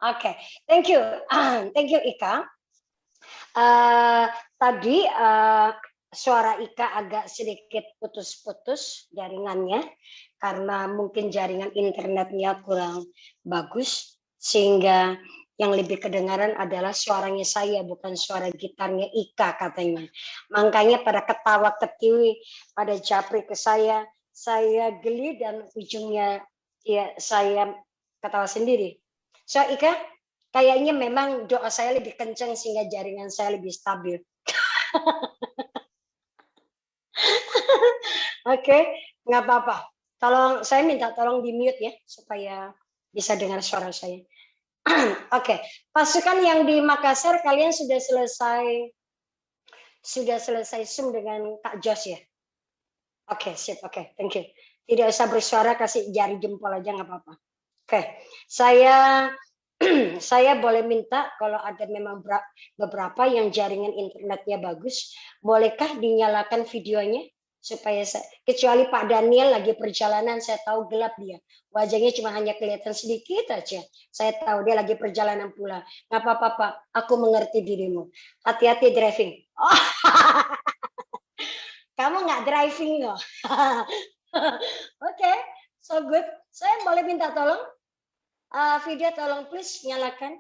Oke, thank you, thank you Ika. Tadi suara Ika agak sedikit putus-putus jaringannya karena mungkin jaringan internetnya kurang bagus sehingga yang lebih kedengaran adalah suaranya saya bukan suara gitarnya Ika katanya. Makanya pada ketawa ketiwi pada japri ke saya geli dan ujungnya ya saya ketawa sendiri. So Ika, kayaknya memang doa saya lebih kencang sehingga jaringan saya lebih stabil. Oke, nggak apa-apa. Saya minta tolong di mute ya supaya bisa dengar suara saya. Oke, pasukan yang di Makassar kalian sudah selesai Zoom dengan Kak Jos ya? Oke, sip. Oke, thank you. Tidak usah bersuara, kasih jari jempol aja nggak apa-apa. Oke, saya boleh minta kalau ada memang beberapa yang jaringan internetnya bagus, bolehkah dinyalakan videonya supaya kecuali Pak Daniel lagi perjalanan, saya tahu gelap dia, wajahnya cuma hanya kelihatan sedikit aja, saya tahu dia lagi perjalanan pula. Nggak apa-apa Pak, aku mengerti dirimu. Hati-hati driving. Oh, kamu nggak driving loh. Oke, so good. Saya boleh minta tolong? Video tolong please nyalakan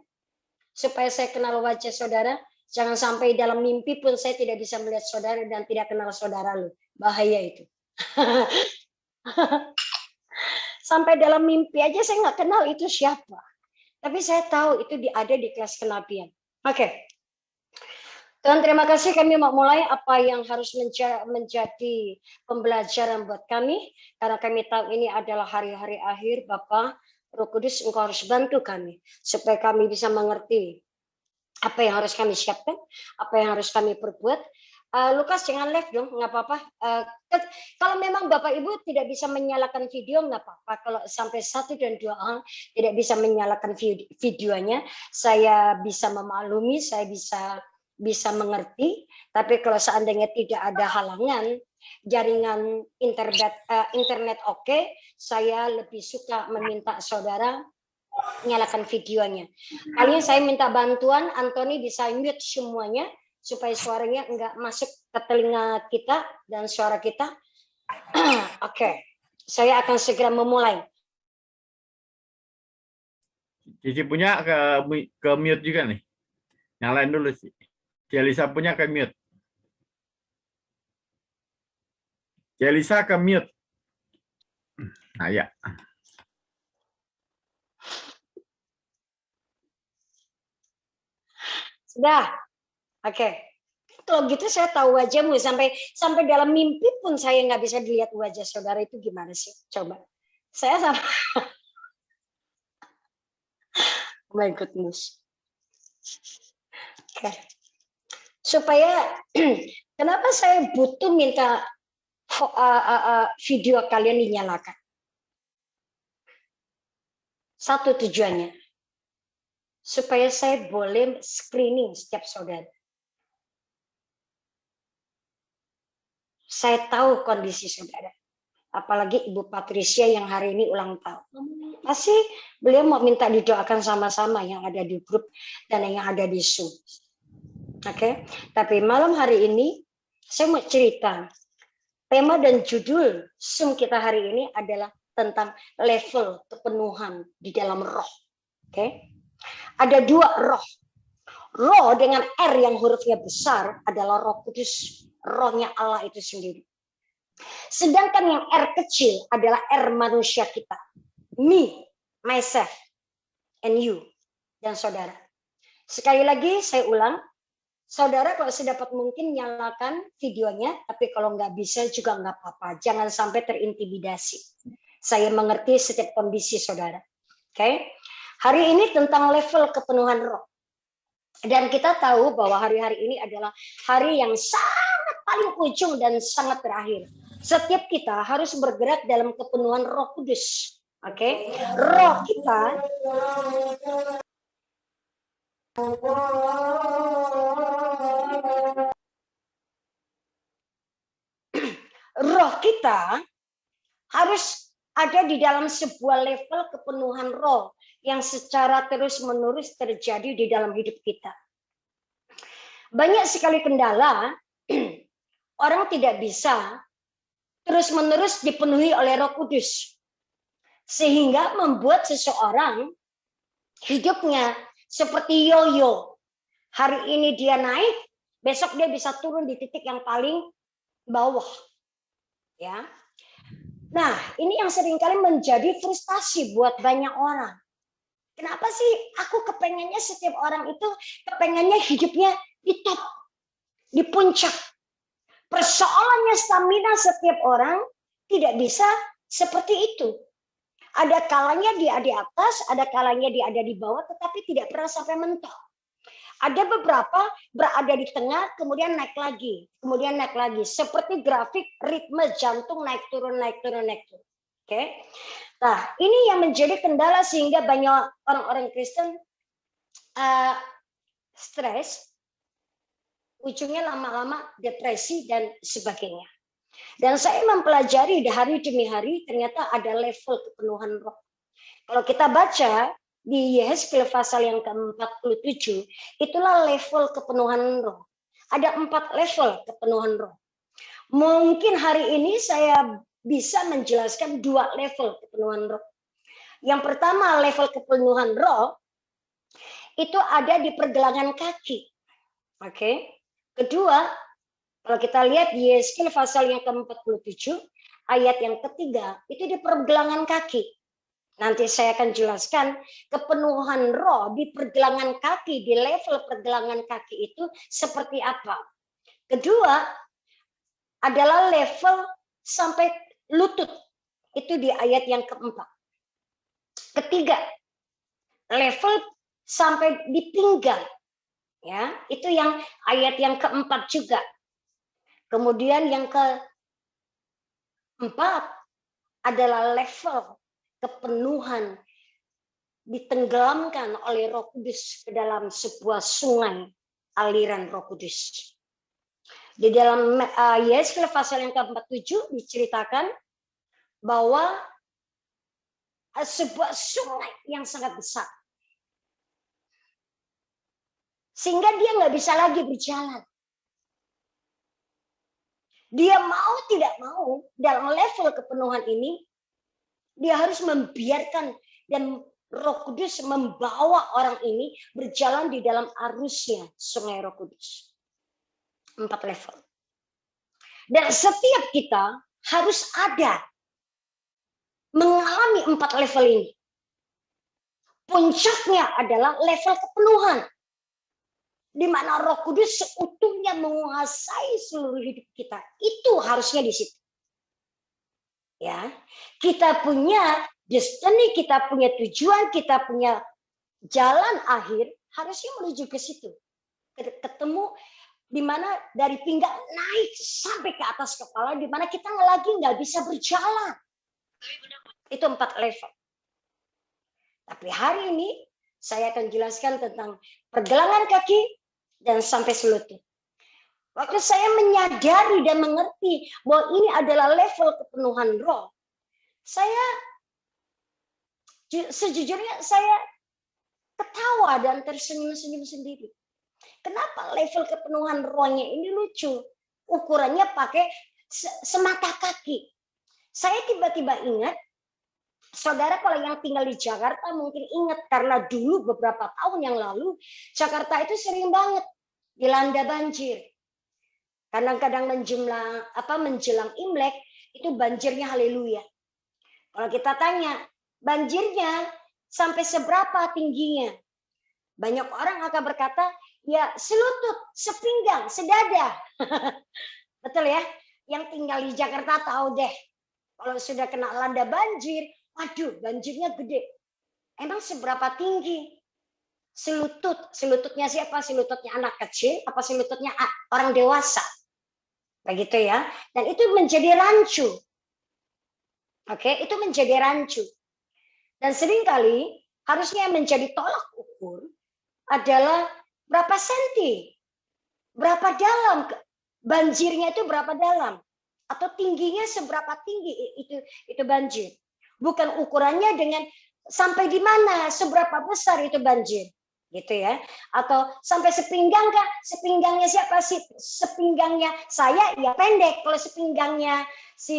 supaya saya kenal wajah saudara. Jangan sampai dalam mimpi pun saya tidak bisa melihat saudara dan tidak kenal saudara loh. Bahaya itu. Sampai dalam mimpi aja saya nggak kenal itu siapa. Tapi saya tahu itu ada di kelas kenabian. Oke. Tuhan terima kasih, kami mau mulai apa yang harus menjadi pembelajaran buat kami. Karena kami tahu ini adalah hari-hari akhir, Bapak, Roh Kudus, Engkau harus bantu kami supaya kami bisa mengerti apa yang harus kami siapkan, apa yang harus kami perbuat. Lukas jangan live dong, nggak apa-apa. Kalau memang Bapak Ibu tidak bisa menyalakan video, nggak apa-apa. Kalau sampai 1 dan 2 orang tidak bisa menyalakan videonya, saya bisa memaklumi, saya bisa mengerti. Tapi kalau seandainya tidak ada halangan, jaringan internet oke, saya lebih suka meminta saudara nyalakan videonya. Kalian saya minta bantuan, Anthony bisa mute semuanya supaya suaranya enggak masuk ke telinga kita dan suara kita. Oke, saya akan segera memulai. Cici punya ke mute juga nih. Nyalain dulu sih. Cielisa punya ke mute. Cielisa ke mute. Nah ya. Sudah. Oke. Kalau gitu saya tahu wajahmu sampai dalam mimpi pun saya nggak bisa dilihat wajah saudara itu gimana sih? Coba. Saya sama. Oh my goodness. Oke. Supaya kenapa saya butuh minta video kalian dinyalakan? Satu tujuannya. Supaya saya boleh screening setiap saudara. Saya tahu kondisi saudara. Apalagi Ibu Patricia yang hari ini ulang tahun. Pasti beliau mau minta didoakan sama-sama yang ada di grup dan yang ada di Zoom. Oke, tapi malam hari ini saya mau cerita. Tema dan judul Zoom kita hari ini adalah tentang level kepenuhan di dalam roh. Oke. Ada 2 roh. Roh dengan R yang hurufnya besar adalah Roh Kudus, rohnya Allah itu sendiri. Sedangkan yang R kecil adalah R manusia kita. Me, myself, and you, dan saudara. Sekali lagi saya ulang, saudara kalau sedapat mungkin nyalakan videonya, tapi kalau nggak bisa juga nggak apa-apa. Jangan sampai terintimidasi. Saya mengerti setiap kondisi saudara. Oke? Hari ini tentang level kepenuhan roh. Dan kita tahu bahwa hari-hari ini adalah hari yang sangat paling ujung dan sangat terakhir. Setiap kita harus bergerak dalam kepenuhan Roh Kudus. Oke? Roh kita roh kita harus ada di dalam sebuah level kepenuhan roh yang secara terus-menerus terjadi di dalam hidup kita. Banyak sekali kendala, orang tidak bisa terus-menerus dipenuhi oleh Roh Kudus. Sehingga membuat seseorang hidupnya seperti yoyo. Hari ini dia naik, besok dia bisa turun di titik yang paling bawah. Ya. Nah, ini yang seringkali menjadi frustasi buat banyak orang. Kenapa sih aku kepengennya setiap orang itu kepengennya hidupnya di top, di puncak. Persoalannya stamina setiap orang tidak bisa seperti itu. Ada kalanya dia di atas, ada kalanya dia ada di bawah, tetapi tidak pernah sampai mentok. Ada beberapa berada di tengah, kemudian naik lagi, kemudian naik lagi. Seperti grafik ritme jantung naik turun, naik turun, naik turun. Oke. Nah, ini yang menjadi kendala sehingga banyak orang-orang Kristen stres, ujungnya lama-lama depresi dan sebagainya. Dan saya mempelajari hari demi hari ternyata ada level kepenuhan roh. Kalau kita baca di Yehezkiel pasal yang ke-47, itulah level kepenuhan roh. Ada 4 level kepenuhan roh. Mungkin hari ini saya bisa menjelaskan 2 level kepenuhan roh. Yang pertama level kepenuhan roh itu ada di pergelangan kaki. Oke. Kedua, kalau kita lihat di Yehezkiel pasal yang ke-47, ayat yang ketiga, itu di pergelangan kaki. Nanti saya akan jelaskan kepenuhan roh di pergelangan kaki, di level pergelangan kaki itu seperti apa. Kedua, adalah level sampai lutut. Itu di ayat yang keempat. Ketiga, level sampai di pinggang. Ya, itu yang ayat yang keempat juga. Kemudian yang keempat adalah level kepenuhan ditenggelamkan oleh Roh Kudus ke dalam sebuah sungai aliran Roh Kudus. Di dalam Yehezkiel pasal yang ke-47 diceritakan bahwa sebuah sungai yang sangat besar. Sehingga dia nggak bisa lagi berjalan. Dia mau tidak mau dalam level kepenuhan ini, dia harus membiarkan dan Roh Kudus membawa orang ini berjalan di dalam arusnya sungai Roh Kudus. 4 level. Dan setiap kita harus ada mengalami 4 level ini. Puncaknya adalah level kepenuhan. Di mana Roh Kudus seutuhnya menguasai seluruh hidup kita. Itu harusnya di situ. Ya, kita punya destiny, kita punya tujuan, kita punya jalan akhir harusnya menuju ke situ. Ketemu di mana dari pinggang naik sampai ke atas kepala, di mana kita lagi nggak bisa berjalan. Itu 4 level. Tapi hari ini saya akan jelaskan tentang pergelangan kaki dan sampai selutut. Waktu saya menyadari dan mengerti bahwa ini adalah level kepenuhan roh, saya sejujurnya saya ketawa dan tersenyum-senyum sendiri. Kenapa level kepenuhan rohnya ini lucu? Ukurannya pakai semata kaki. Saya tiba-tiba ingat, saudara kalau yang tinggal di Jakarta mungkin ingat karena dulu beberapa tahun yang lalu Jakarta itu sering banget dilanda banjir. Kadang-kadang menjelang Imlek itu banjirnya haleluya. Kalau kita tanya, banjirnya sampai seberapa tingginya? Banyak orang akan berkata, ya selutut, sepinggang, sedada. Betul ya? Yang tinggal di Jakarta tahu deh. Kalau sudah kena landa banjir, waduh banjirnya gede. Emang seberapa tinggi? Selututnya siapa? Selututnya anak kecil, apa selututnya orang dewasa? Begitu ya. Dan itu menjadi rancu. Oke, itu menjadi rancu. Dan seringkali harusnya menjadi tolak ukur adalah berapa senti, berapa dalam banjirnya itu berapa dalam, atau tingginya seberapa tinggi itu banjir. Bukan ukurannya dengan sampai di mana, seberapa besar itu banjir, gitu ya? Atau sampai sepinggang kah? Sepinggangnya siapa sih? Sepinggangnya saya ya pendek. Kalau sepinggangnya si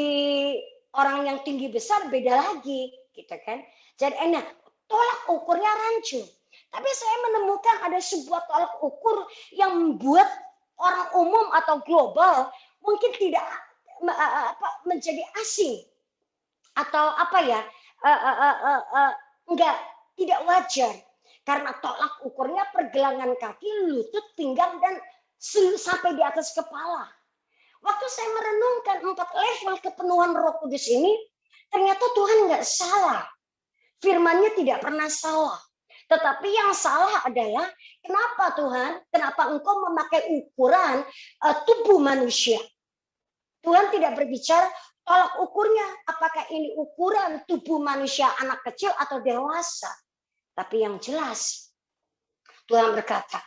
orang yang tinggi besar beda lagi, gitu kan? Jadi enak. Tolak ukurnya rancu. Tapi saya menemukan ada sebuah tolak ukur yang membuat orang umum atau global mungkin tidak menjadi asing atau apa ya, enggak, tidak wajar karena tolak ukurnya pergelangan kaki, lutut, pinggang dan sampai di atas kepala. Waktu saya merenungkan 4 level kepenuhan Roh Kudus ini, ternyata Tuhan nggak salah. Firman-Nya tidak pernah salah. Tetapi yang salah adalah kenapa Tuhan, kenapa Engkau memakai ukuran tubuh manusia? Tuhan tidak berbicara tolak ukurnya, apakah ini ukuran tubuh manusia anak kecil atau dewasa. Tapi yang jelas, Tuhan berkata,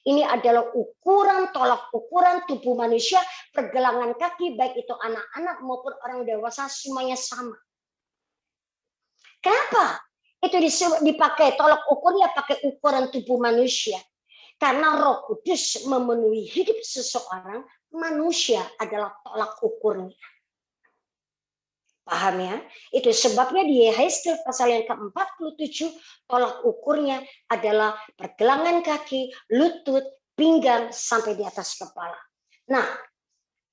ini adalah ukuran, tolak ukuran tubuh manusia, pergelangan kaki, baik itu anak-anak maupun orang dewasa, semuanya sama. Kenapa? Itu dipakai tolak ukurnya, pakai ukuran tubuh manusia. Karena Roh Kudus memenuhi hidup seseorang, manusia adalah tolak ukurnya. Paham ya? Itu sebabnya di Yehezkiel pasal yang ke-47, tolak ukurnya adalah pergelangan kaki, lutut, pinggang, sampai di atas kepala. Nah,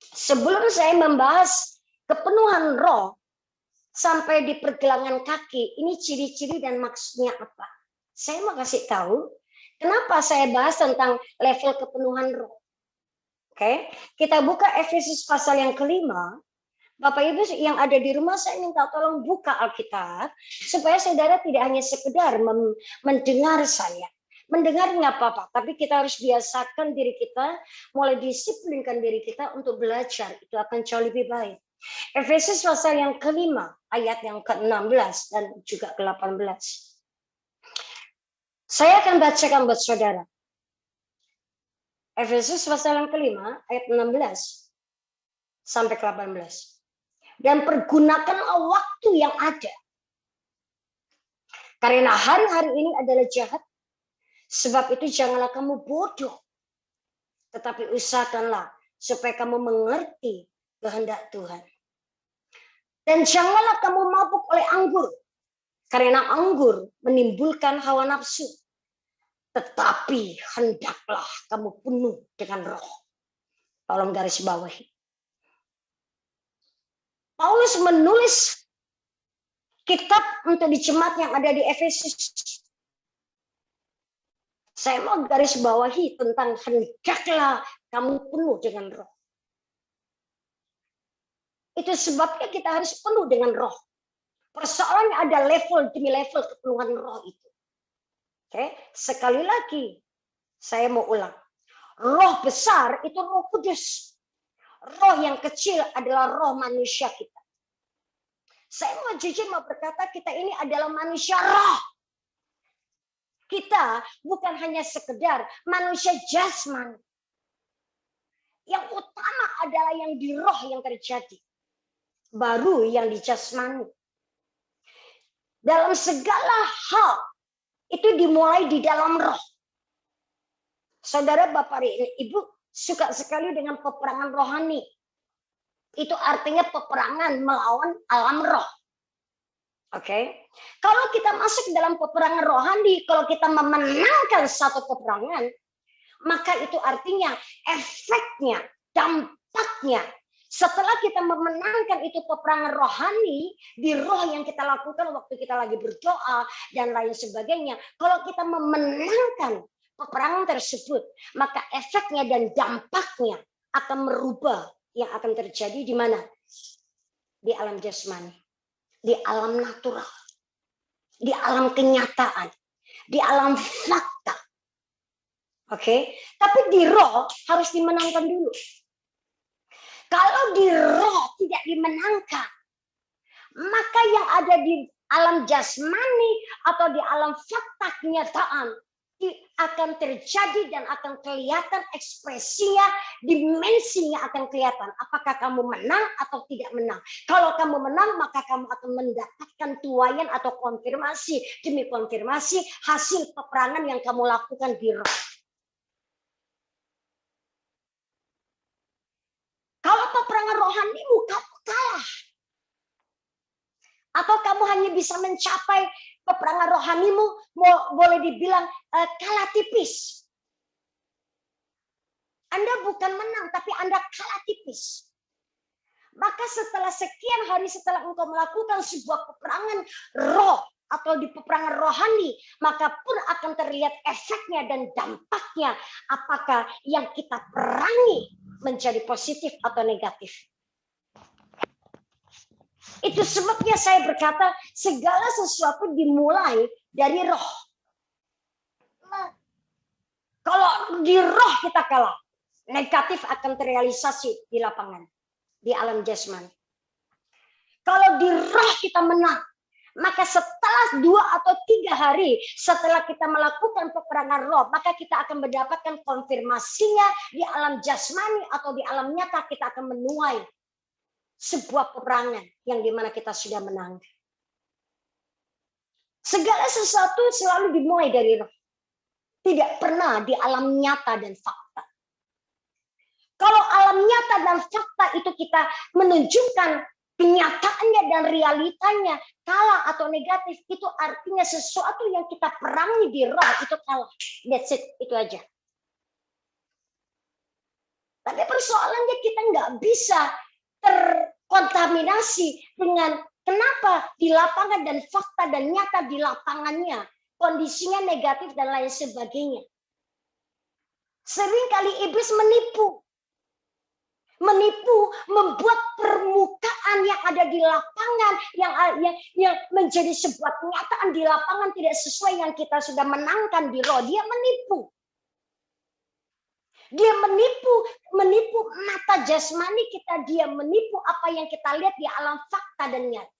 sebelum saya membahas kepenuhan roh, sampai di pergelangan kaki, ini ciri-ciri dan maksudnya apa? Saya mau kasih tahu, kenapa saya bahas tentang level kepenuhan roh. Oke, kita buka Efesus pasal yang ke-5. Bapak Ibu yang ada di rumah, saya minta tolong buka Alkitab supaya saudara tidak hanya sekedar mendengar saya. Mendengar nggak apa-apa, tapi kita harus biasakan diri kita, mulai disiplinkan diri kita untuk belajar. Itu akan jauh lebih baik. Efesus pasal yang ke-5, ayat yang ke-16 dan juga ke-18. Saya akan bacakan buat saudara. Efesus pasal yang ke-5, ayat 16 sampai ke-18. Dan pergunakanlah waktu yang ada. Karena hari-hari ini adalah jahat. Sebab itu janganlah kamu bodoh. Tetapi usahakanlah supaya kamu mengerti kehendak Tuhan. Dan janganlah kamu mabuk oleh anggur. Karena anggur menimbulkan hawa nafsu. Tetapi hendaklah kamu penuh dengan roh. Tolong garis bawahi. Paulus menulis kitab untuk di jemaat yang ada di Efesus. Saya mau garis bawahi tentang hendaklah kamu penuh dengan roh. Itu sebabnya kita harus penuh dengan roh. Persoalannya ada level demi level kepenuhan roh itu. Oke, sekali lagi saya mau ulang. Roh besar itu Roh Kudus. Roh yang kecil adalah roh manusia kita. Saya mau jujur mau berkata kita ini adalah manusia roh. Kita bukan hanya sekedar manusia jasmani. Yang utama adalah yang di roh yang terjadi. Baru yang di jasmani. Dalam segala hal itu dimulai di dalam roh. Saudara, Bapak, Ibu suka sekali dengan peperangan rohani. Itu artinya peperangan melawan alam roh. Oke. Kalau kita masuk dalam peperangan rohani, kalau kita memenangkan satu peperangan, maka itu artinya efeknya, dampaknya. Setelah kita memenangkan itu peperangan rohani, di roh yang kita lakukan waktu kita lagi berdoa dan lain sebagainya. Kalau kita memenangkan peperangan tersebut, maka efeknya dan dampaknya akan merubah yang akan terjadi di mana? Di alam jasmani, di alam natural, di alam kenyataan, di alam fakta. Oke, tapi di roh harus dimenangkan dulu. Kalau di roh tidak dimenangkan, maka yang ada di alam jasmani atau di alam fakta kenyataan akan terjadi dan akan kelihatan ekspresinya, dimensinya akan kelihatan. Apakah kamu menang atau tidak menang. Kalau kamu menang, maka kamu akan mendapatkan tuaian atau konfirmasi demi konfirmasi hasil peperangan yang kamu lakukan di roh. Kalau peperangan rohanimu, kamu kalah. Atau kamu hanya bisa mencapai peperangan rohanimu, boleh dibilang kalah tipis. Anda bukan menang, tapi Anda kalah tipis. Maka setelah sekian hari setelah engkau melakukan sebuah peperangan roh atau di peperangan rohani, maka pun akan terlihat efeknya dan dampaknya. Apakah yang kita perangi menjadi positif atau negatif. Itu sebabnya saya berkata segala sesuatu dimulai dari roh. Kalau di roh kita kalah, negatif akan terrealisasi di lapangan, di alam jasmani. Kalau di roh kita menang, maka setelah 2 atau 3 hari setelah kita melakukan peperangan roh, maka kita akan mendapatkan konfirmasinya di alam jasmani atau di alam nyata. Kita akan menuai sebuah peperangan yang dimana kita sudah menang. Segala sesuatu selalu dimulai dari roh. Tidak pernah di alam nyata dan fakta. Kalau alam nyata dan fakta itu kita menunjukkan kenyataannya dan realitanya kalah atau negatif, itu artinya sesuatu yang kita perangi di roh itu kalah. That's it, itu aja. Tapi persoalannya kita nggak bisa terkontaminasi dengan kenapa di lapangan dan fakta dan nyata di lapangannya kondisinya negatif dan lain sebagainya. Seringkali iblis menipu, membuat permukaan yang ada di lapangan yang menjadi sebuah kenyataan di lapangan tidak sesuai yang kita sudah menangkan di roh. Dia menipu. Dia menipu mata jasmani kita, dia menipu apa yang kita lihat di alam fakta dan nyata.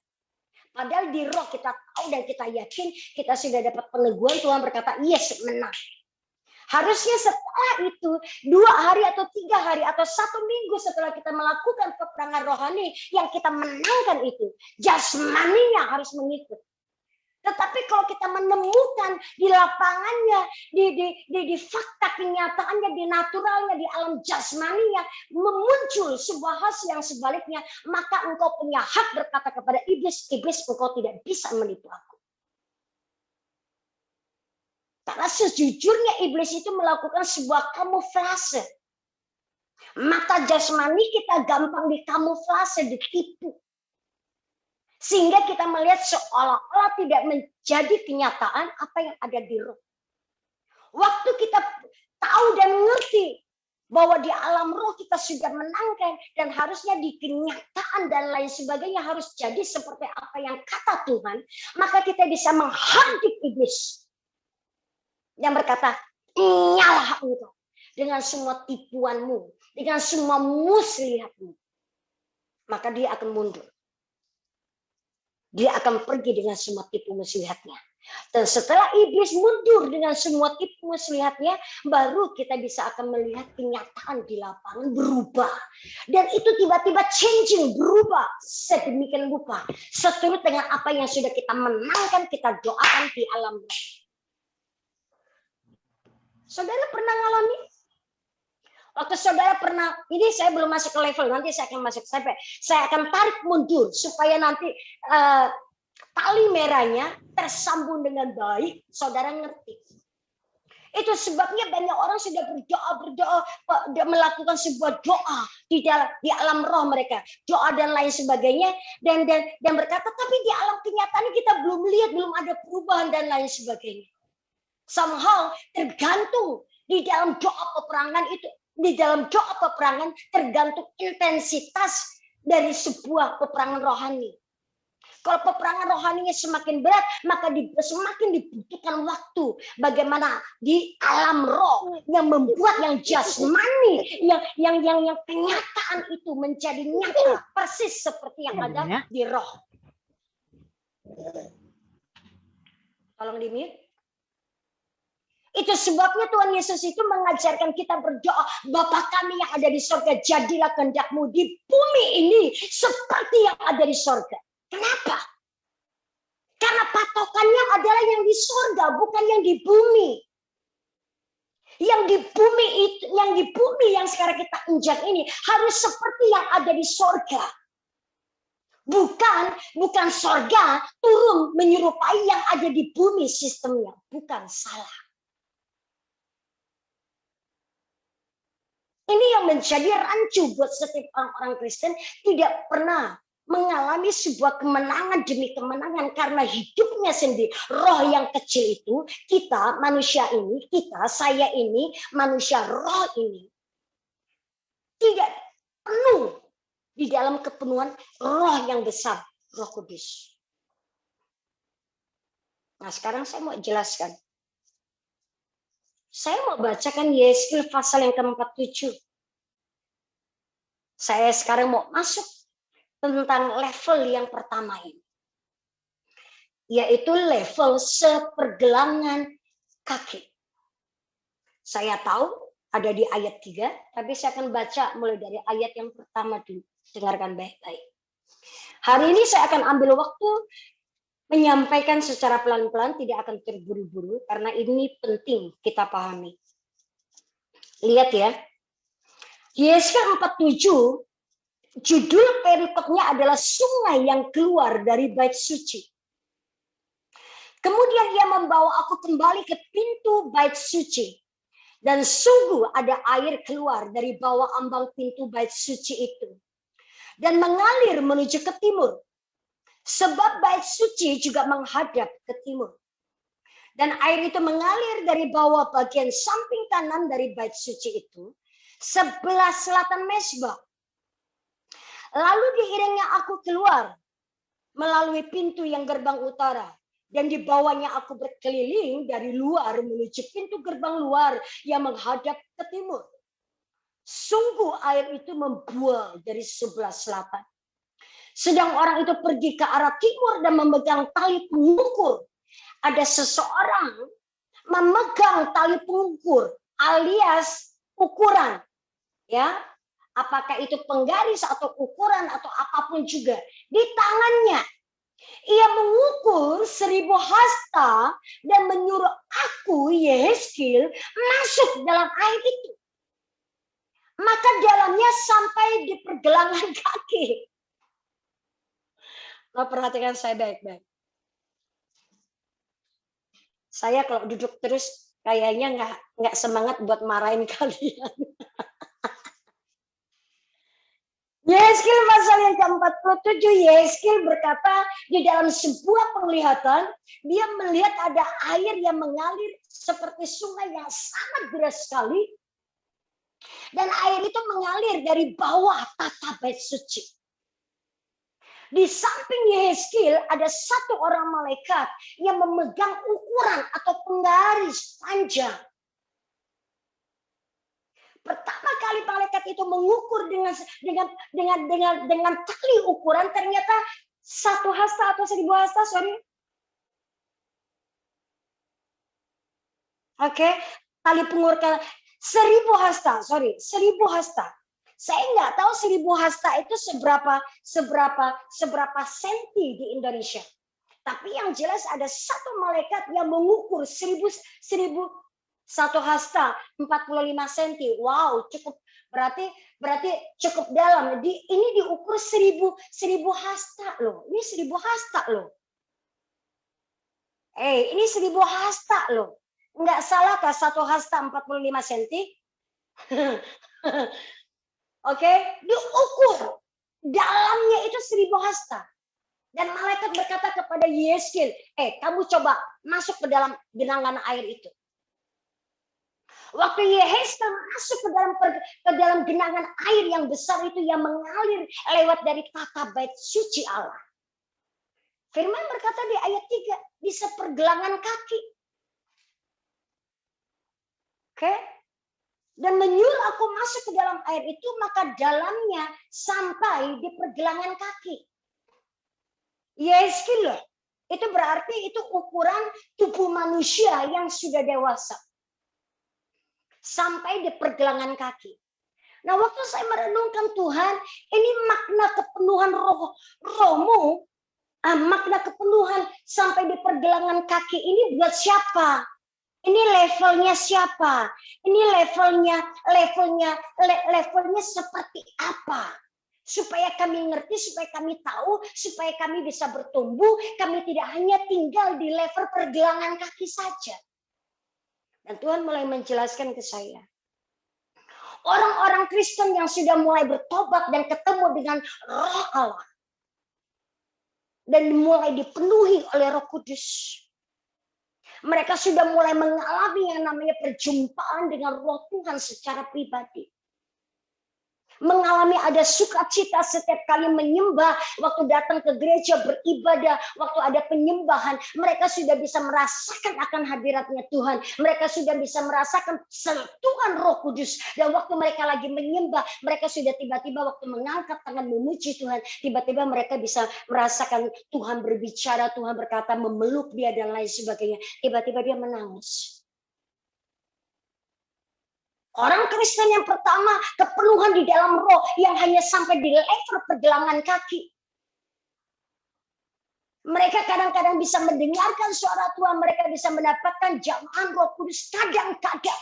Padahal di roh kita tahu dan kita yakin kita sudah dapat peneguhan, Tuhan berkata, yes, menang. Harusnya setelah itu 2 hari atau 3 hari atau 1 minggu setelah kita melakukan peperangan rohani yang kita menangkan itu, jasmaninya harus mengikut. Tetapi kalau kita menemukan di lapangannya, di fakta kenyataannya, di naturalnya, di alam jasmaninya, memuncul sebuah hasil yang sebaliknya, maka engkau punya hak berkata kepada iblis, iblis engkau tidak bisa menipu aku. Karena sejujurnya iblis itu melakukan sebuah kamuflase. Mata jasmani kita gampang dikamuflase, ditipu. Sehingga kita melihat seolah-olah tidak menjadi kenyataan apa yang ada di roh. Waktu kita tahu dan mengerti bahwa di alam roh kita sudah menangkan dan harusnya di kenyataan dan lain sebagainya harus jadi seperti apa yang kata Tuhan, maka kita bisa menghardik iblis yang berkata, nyalah engkau dengan semua tipuanmu, dengan semua muslihatmu. Maka dia akan mundur. Dia akan pergi dengan semua tipu muslihatnya. Dan setelah iblis mundur dengan semua tipu muslihatnya, baru kita bisa akan melihat kenyataan di lapangan berubah. Dan itu tiba-tiba changing, berubah sedemikian rupa. Seturut dengan apa yang sudah kita menangkan, kita doakan di alam roh. Saudara pernah ngalami? Waktu saudara pernah, ini saya belum masuk ke level, nanti saya akan masuk sampai, saya akan tarik mundur supaya nanti tali merahnya tersambung dengan baik, saudara ngerti. Itu sebabnya banyak orang sudah berdoa, melakukan sebuah doa di alam roh mereka, doa dan lain sebagainya, dan berkata, tapi di alam kenyataan kita belum lihat, belum ada perubahan dan lain sebagainya. Somehow tergantung di dalam doa peperangan itu. Di dalam doa peperangan tergantung intensitas dari sebuah peperangan rohani. Kalau peperangan rohaninya semakin berat, maka semakin dibutuhkan waktu. Bagaimana di alam roh yang membuat yang jasmani, yang kenyataan itu menjadi nyata, persis seperti yang ada di roh. Tolong di-mute. Itu sebabnya Tuhan Yesus itu mengajarkan kita berdoa, Bapa kami yang ada di sorga, jadilah kehendak-Mu di bumi ini seperti yang ada di sorga. Kenapa? Karena patokannya adalah yang di sorga, bukan yang di bumi. Yang di bumi yang sekarang kita injak ini harus seperti yang ada di sorga. Bukan sorga turun menyerupai yang ada di bumi sistemnya. Bukan, salah. Ini yang menjadi rancu buat setiap orang-orang Kristen, tidak pernah mengalami sebuah kemenangan demi kemenangan karena hidupnya sendiri. Roh yang kecil itu, kita manusia ini, saya ini, manusia roh ini, tidak penuh di dalam kepenuhan roh yang besar, Roh Kudus. Nah, sekarang saya mau jelaskan. Saya mau bacakan Yeskil pasal yang ke-47. Saya sekarang mau masuk tentang level yang pertama ini. Yaitu level sepergelangan kaki. Saya tahu ada di ayat 3, tapi saya akan baca mulai dari ayat yang pertama dulu. Dengarkan baik-baik. Hari ini saya akan ambil waktu menyampaikan secara pelan-pelan, tidak akan terburu-buru, karena ini penting kita pahami. Lihat ya, Yeskil 47, judul perikopnya adalah sungai yang keluar dari bait suci. Kemudian ia membawa aku kembali ke pintu bait suci. Dan sungguh ada air keluar dari bawah ambang pintu bait suci itu. Dan mengalir menuju ke timur. Sebab bait suci juga menghadap ke timur. Dan air itu mengalir dari bawah bagian samping kanan dari bait suci itu, sebelah selatan mezbah. Lalu diiringnya aku keluar melalui pintu yang gerbang utara. Dan di bawahnya aku berkeliling dari luar menuju pintu gerbang luar yang menghadap ke timur. Sungguh air itu membual dari sebelah selatan. Sedang orang itu pergi ke arah timur dan memegang tali pengukur. Ada seseorang memegang tali pengukur alias ukuran. Ya, apakah itu penggaris atau ukuran atau apapun juga. Di tangannya. Ia mengukur 1000 hasta dan menyuruh aku, Yeskil, masuk dalam air itu. Maka dalamnya sampai di pergelangan kaki. Nah, perhatikan saya baik-baik. Saya kalau duduk terus kayaknya nggak semangat buat marahin kalian. Yeskil pasal yang ke-47, Yeskil berkata di dalam sebuah penglihatan, dia melihat ada air yang mengalir seperti sungai yang sangat deras sekali. Dan air itu mengalir dari bawah tata bait suci. Di samping Yeskil ada satu orang malaikat yang memegang ukuran atau penggaris panjang. Pertama kali malaikat itu mengukur dengan tali ukuran, ternyata 1 hasta atau 1000 hasta, Oke, tali pengukur 1000 hasta, 1000 hasta. Saya nggak tahu 1000 hasta itu seberapa senti di Indonesia. Tapi yang jelas ada satu malaikat yang mengukur 1 hasta 45 senti. Wow, cukup berarti cukup dalam. Ini diukur 1000 hasta loh. Ini 1000 hasta loh. Ini 1000 hasta loh. Enggak salah kah 1 hasta 45 senti? Oke, diukur. Dalamnya itu 1000 hasta. Dan malaikat berkata kepada Yeskil, kamu coba masuk ke dalam genangan air itu. Waktu Yeskil masuk ke dalam genangan air yang besar itu yang mengalir lewat dari tata bait suci Allah. Firman berkata di ayat 3, di sepergelangan kaki. Oke? Dan menyuruh aku masuk ke dalam air itu, maka dalamnya sampai di pergelangan kaki. Yeskil loh. Itu berarti itu ukuran tubuh manusia yang sudah dewasa. sampai di pergelangan kaki. Nah, waktu saya merenungkan Tuhan, ini makna kepenuhan rohmu, makna kepenuhan sampai di pergelangan kaki ini buat siapa? Ini levelnya siapa? Ini levelnya seperti apa? Supaya kami ngerti, supaya kami tahu, supaya kami bisa bertumbuh, kami tidak hanya tinggal di level pergelangan kaki saja. Dan Tuhan mulai menjelaskan ke saya. Orang-orang Kristen yang sudah mulai bertobat dan ketemu dengan Roh Allah. Dan mulai dipenuhi oleh Roh Kudus. Mereka sudah mulai mengalami yang namanya perjumpaan dengan Roh Tuhan secara pribadi. Mengalami ada sukacita setiap kali menyembah, waktu datang ke gereja beribadah, waktu ada penyembahan, mereka sudah bisa merasakan akan hadiratnya Tuhan. Mereka sudah bisa merasakan sentuhan Roh Kudus. Dan waktu mereka lagi menyembah, mereka sudah tiba-tiba waktu mengangkat tangan memuji Tuhan, tiba-tiba mereka bisa merasakan Tuhan berbicara, Tuhan berkata, memeluk dia dan lain sebagainya. Tiba-tiba dia menangis. Orang Kristen yang pertama, kepenuhan di dalam roh yang hanya sampai di level pergelangan kaki. Mereka kadang-kadang bisa mendengarkan suara Tuhan, mereka bisa mendapatkan jamahan Roh Kudus kadang-kadang.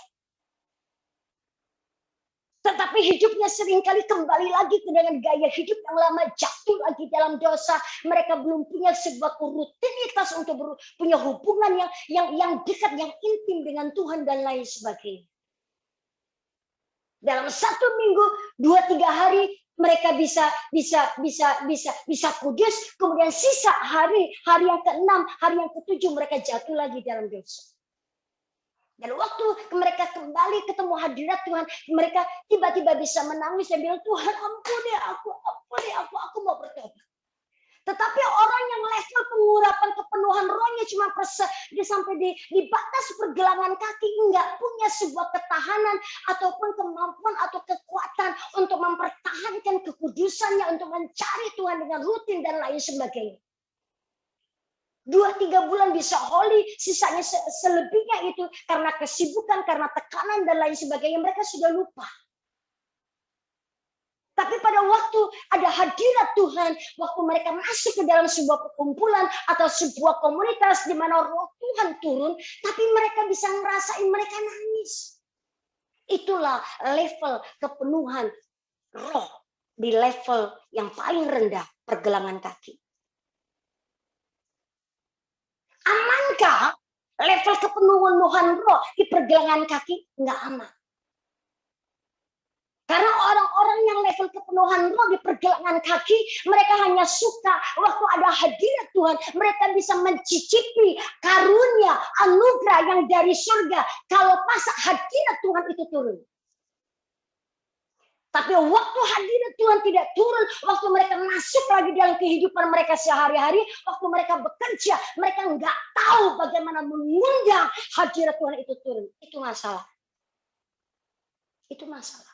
Tetapi hidupnya seringkali kembali lagi ke dengan gaya hidup yang lama, jatuh lagi dalam dosa. Mereka belum punya sebuah rutinitas untuk punya hubungan yang dekat, yang intim dengan Tuhan dan lain sebagainya. Dalam 1 minggu, 2-3 hari mereka bisa kudus, kemudian sisa hari yang ke-6, hari yang ke-7 mereka jatuh lagi dalam dosa. Dan waktu mereka kembali ketemu hadirat Tuhan, mereka tiba-tiba bisa menangis dan bilang, Tuhan ampuni aku mau bertobat. Tetapi orang yang level pengurapan kepenuhan rohnya cuma sampai di batas pergelangan kaki, enggak punya sebuah ketahanan ataupun kemampuan atau kekuatan untuk mempertahankan kekudusannya, untuk mencari Tuhan dengan rutin dan lain sebagainya. 2-3 bulan bisa holy, sisanya selebihnya itu karena kesibukan, karena tekanan dan lain sebagainya, mereka sudah lupa. Tapi pada waktu ada hadirat Tuhan, waktu mereka masuk ke dalam sebuah perkumpulan atau sebuah komunitas di mana Roh Tuhan turun, tapi mereka bisa ngerasain mereka nangis. Itulah level kepenuhan roh di level yang paling rendah, pergelangan kaki. Amankah level kepenuhan roh di pergelangan kaki? Enggak aman. Karena orang-orang yang level kepenuhan roh di pergelangan kaki, mereka hanya suka waktu ada hadirat Tuhan, mereka bisa mencicipi karunia, anugerah yang dari surga kalau pas hadirat Tuhan itu turun. Tapi waktu hadirat Tuhan tidak turun, waktu mereka masuk lagi dalam kehidupan mereka sehari-hari, waktu mereka bekerja, mereka nggak tahu bagaimana mengundang hadirat Tuhan itu turun. Itu masalah. Itu masalah.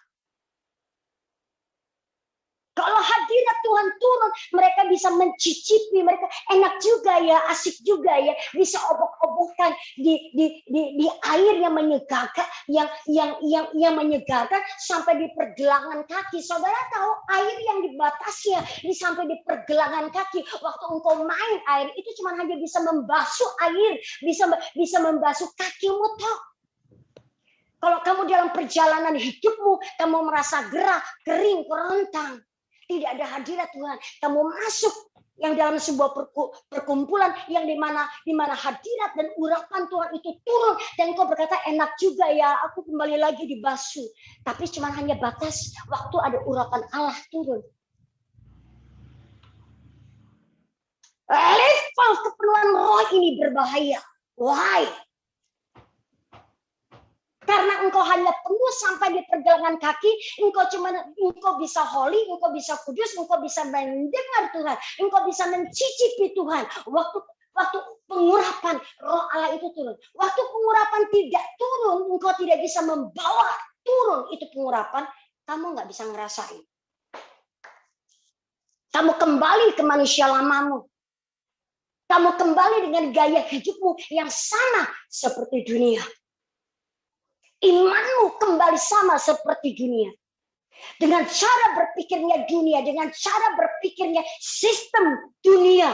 Kalau hadirat Tuhan turun, mereka bisa mencicipi, mereka enak juga ya, asik juga ya, bisa obok-obokkan di air yang menyegarkan, yang menyegarkan sampai di pergelangan kaki. Saudara tahu air yang dibatasnya sampai di pergelangan kaki. Waktu engkau main air itu cuma hanya bisa membasuh air, bisa membasuh kakimu toh. Kalau kamu dalam perjalanan hidupmu, kamu merasa gerah, kering, kerontang. Tidak ada hadirat Tuhan. Kamu masuk yang dalam sebuah perkumpulan yang di mana hadirat dan urapan Tuhan itu turun dan kau berkata enak juga ya, aku kembali lagi dibasuh. Tapi cuma hanya batas waktu ada urapan Allah turun. Level kepenuhan roh ini berbahaya. Why? Karena engkau hanya penuh sampai di pergelangan kaki, engkau bisa holy, engkau bisa kudus, engkau bisa mendengar Tuhan, engkau bisa mencicipi Tuhan. Waktu pengurapan Roh Allah itu turun. Waktu pengurapan tidak turun, engkau tidak bisa membawa turun itu pengurapan, kamu nggak bisa ngerasain. Kamu kembali ke manusia lamamu. Kamu kembali dengan gaya hidupmu yang sama seperti dunia. Imanmu kembali sama seperti dunia. Dengan cara berpikirnya dunia, dengan cara berpikirnya sistem dunia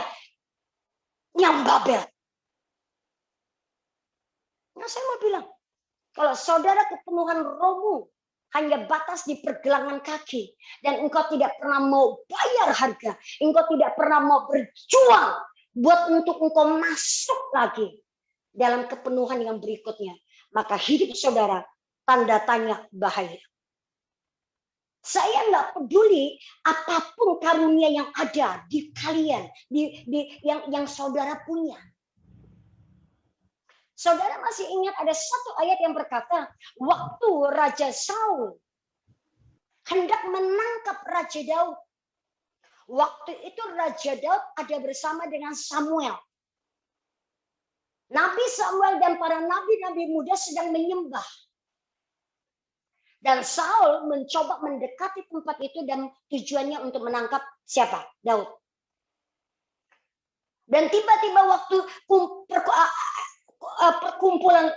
yang Babel. Nah, saya mau bilang, kalau saudara kepenuhan rohmu hanya batas di pergelangan kaki, dan engkau tidak pernah mau bayar harga, engkau tidak pernah mau berjuang buat untuk engkau masuk lagi dalam kepenuhan yang berikutnya, maka hidup saudara tanda tanya bahaya. Saya nggak peduli apapun karunia yang ada di kalian, yang saudara punya. Saudara masih ingat ada satu ayat yang berkata, waktu Raja Saul hendak menangkap Raja Daud. Waktu itu Raja Daud ada bersama dengan Samuel. Nabi Samuel dan para nabi-nabi muda sedang menyembah. Dan Saul mencoba mendekati tempat itu dan tujuannya untuk menangkap siapa? Daud. Dan tiba-tiba waktu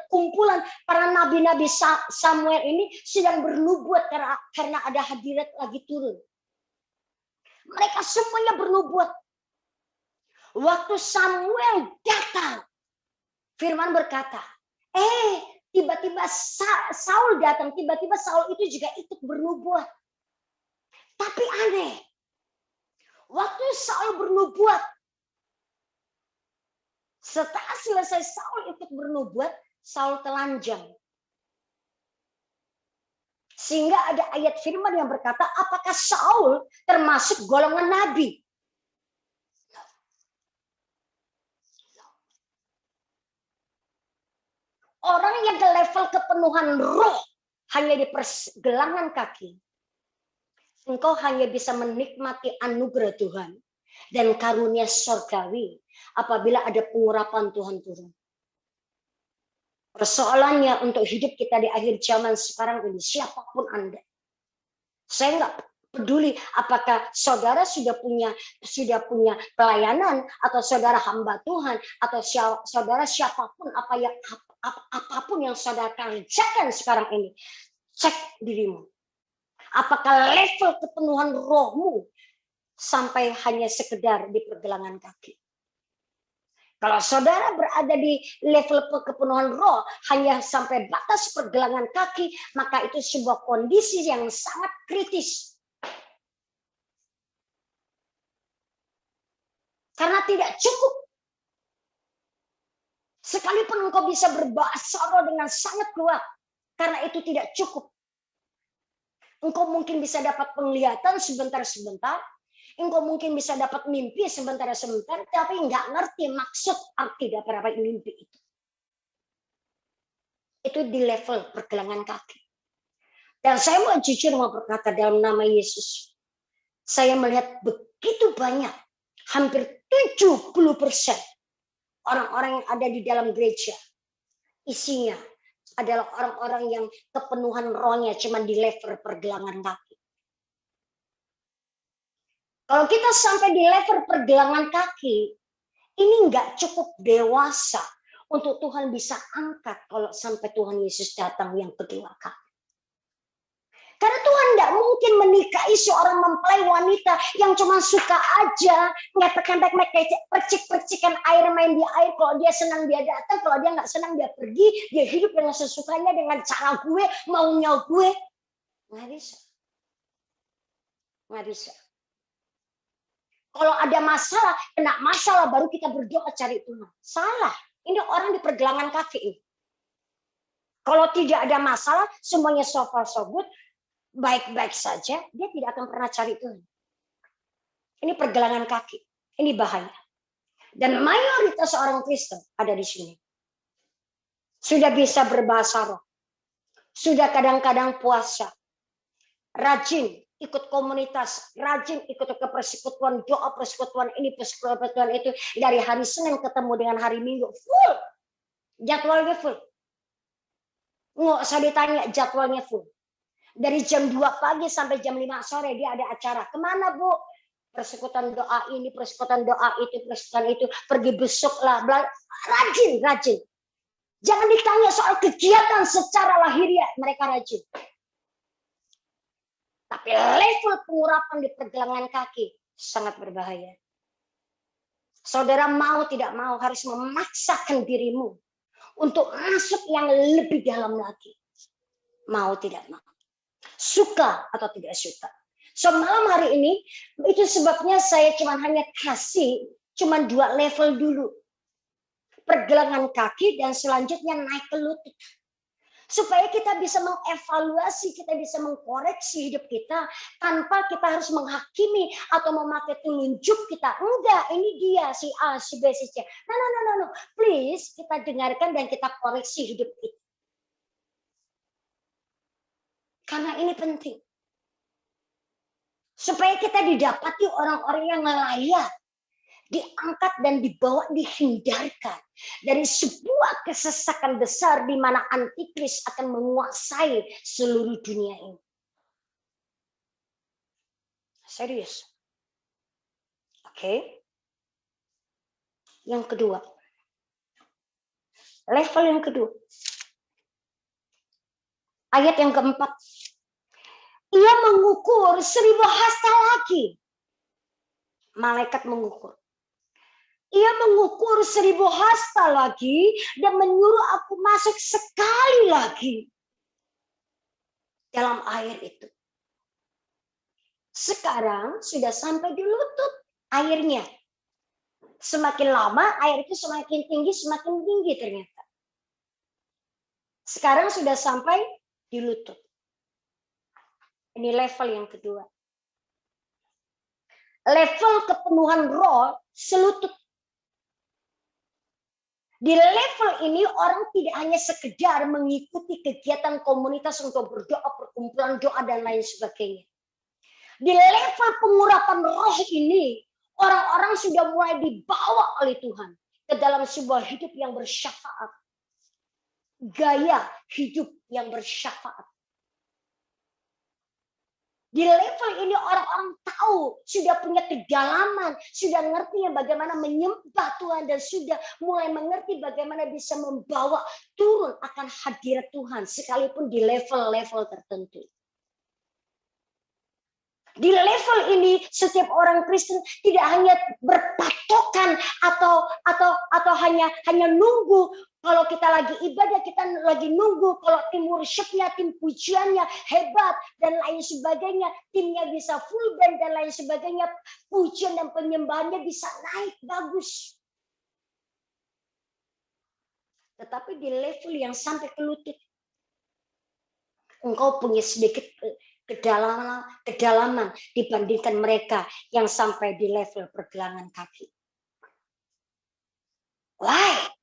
kumpulan para nabi-nabi Samuel ini sedang bernubuat karena ada hadirat lagi turun. Mereka semuanya bernubuat. Waktu Samuel datang, Firman berkata, tiba-tiba Saul datang, tiba-tiba Saul itu juga ikut bernubuat. Tapi aneh, waktu Saul bernubuat, setelah selesai Saul ikut bernubuat, Saul telanjang. Sehingga ada ayat firman yang berkata, apakah Saul termasuk golongan nabi? Orang yang ke level kepenuhan roh hanya di pergelangan kaki. Engkau hanya bisa menikmati anugerah Tuhan dan karunia surgawi apabila ada pengurapan Tuhan turun. Persoalannya untuk hidup kita di akhir zaman sekarang ini, siapapun Anda. Saya nggak peduli apakah saudara sudah punya pelayanan, atau saudara hamba Tuhan, atau saudara siapapun, apapun yang saudara kerjakan sekarang ini. Cek dirimu. Apakah level kepenuhan rohmu sampai hanya sekedar di pergelangan kaki? Kalau saudara berada di level kepenuhan roh hanya sampai batas pergelangan kaki, maka itu sebuah kondisi yang sangat kritis. Karena tidak cukup. Sekalipun engkau bisa berbahasa roh dengan sangat kuat, karena itu tidak cukup. Engkau mungkin bisa dapat penglihatan sebentar-sebentar, engkau mungkin bisa dapat mimpi sebentar-sebentar, tapi nggak ngerti maksud arti dari mimpi itu. Itu di level pergelangan kaki. Dan saya mau jujur mau berkata dalam nama Yesus, saya melihat begitu banyak, hampir 70% orang-orang yang ada di dalam gereja, isinya adalah orang-orang yang kepenuhan rohnya cuma di level pergelangan kaki. Kalau kita sampai di level pergelangan kaki, ini nggak cukup dewasa untuk Tuhan bisa angkat kalau sampai Tuhan Yesus datang yang kedua kali. Karena Tuhan tidak mungkin menikahi seorang mempelai wanita yang cuma suka aja ngepek-ngepek, percik-percikan air, main di air. Kalau dia senang dia datang, kalau dia nggak senang dia pergi. Dia hidup dengan sesukanya, dengan cara gue, maunya gue. Nggak bisa. Nggak bisa. Kalau ada masalah, kena masalah baru kita berdoa cari Tuhan. Salah. Ini orang di pergelangan kaki ini. Kalau tidak ada masalah, semuanya so far so good, baik-baik saja, dia tidak akan pernah cari Tuhan. Ini pergelangan kaki. Ini bahaya. Dan mayoritas orang Kristen ada di sini. Sudah bisa berbahasa roh. Sudah kadang-kadang puasa. Rajin ikut komunitas. Rajin ikut ke persekutuan, doa persekutuan ini, persekutuan itu. Dari hari Senin ketemu dengan hari Minggu. Full. Jadwalnya full. Nggak usah ditanya, jadwalnya full. Dari jam 2 pagi sampai jam 5 sore dia ada acara. Kemana Bu? Persekutuan doa ini, persekutuan doa itu, persekutuan itu. Pergi besok lah. Rajin. Jangan ditanya soal kegiatan secara lahiriah, mereka rajin. Tapi level pengurapan di pergelangan kaki sangat berbahaya. Saudara mau tidak mau harus memaksakan dirimu untuk masuk yang lebih dalam lagi. Mau tidak mau. Suka atau tidak suka. So malam hari ini, itu sebabnya saya hanya kasih 2 level dulu. Pergelangan kaki dan selanjutnya naik ke lutut. Supaya kita bisa mengevaluasi, kita bisa mengkoreksi hidup kita tanpa kita harus menghakimi atau memakai telunjuk kita. Enggak, ini dia si A, si B, si C. No. Please, kita dengarkan dan kita koreksi hidup kita. Karena ini penting. Supaya kita didapati orang-orang yang layak, diangkat dan dibawa, dihindarkan dari sebuah kesesakan besar di mana antikris akan menguasai seluruh dunia ini. Serius. Oke. Yang kedua. Level yang kedua. Ayat yang keempat. Ia mengukur 1000 hasta lagi. Malaikat mengukur. Ia mengukur 1000 hasta lagi dan menyuruh aku masuk sekali lagi dalam air itu. Sekarang sudah sampai di lutut airnya. Semakin lama air itu semakin tinggi ternyata. Sekarang sudah sampai di lutut. Ini level yang kedua. Level kepenuhan roh selutut. Di level ini orang tidak hanya sekedar mengikuti kegiatan komunitas untuk berdoa, perkumpulan doa dan lain sebagainya. Di level pengurapan roh ini, orang-orang sudah mulai dibawa oleh Tuhan ke dalam sebuah hidup yang bersyafaat. Gaya hidup yang bersyafaat. Di level ini orang-orang tahu, sudah punya kedalaman, sudah ngerti bagaimana menyembah Tuhan dan sudah mulai mengerti bagaimana bisa membawa turun akan hadirat Tuhan sekalipun di level-level tertentu. Di level ini setiap orang Kristen tidak hanya berpatokan atau hanya nunggu. Kalau kita lagi ibadah, kita lagi nunggu. Kalau tim worshipnya, tim pujiannya hebat dan lain sebagainya, timnya bisa full band dan lain sebagainya, pujian dan penyembahannya bisa naik bagus. Tetapi di level yang sampai ke lutut, engkau punya sedikit kedalaman dibandingkan mereka yang sampai di level pergelangan kaki. Why?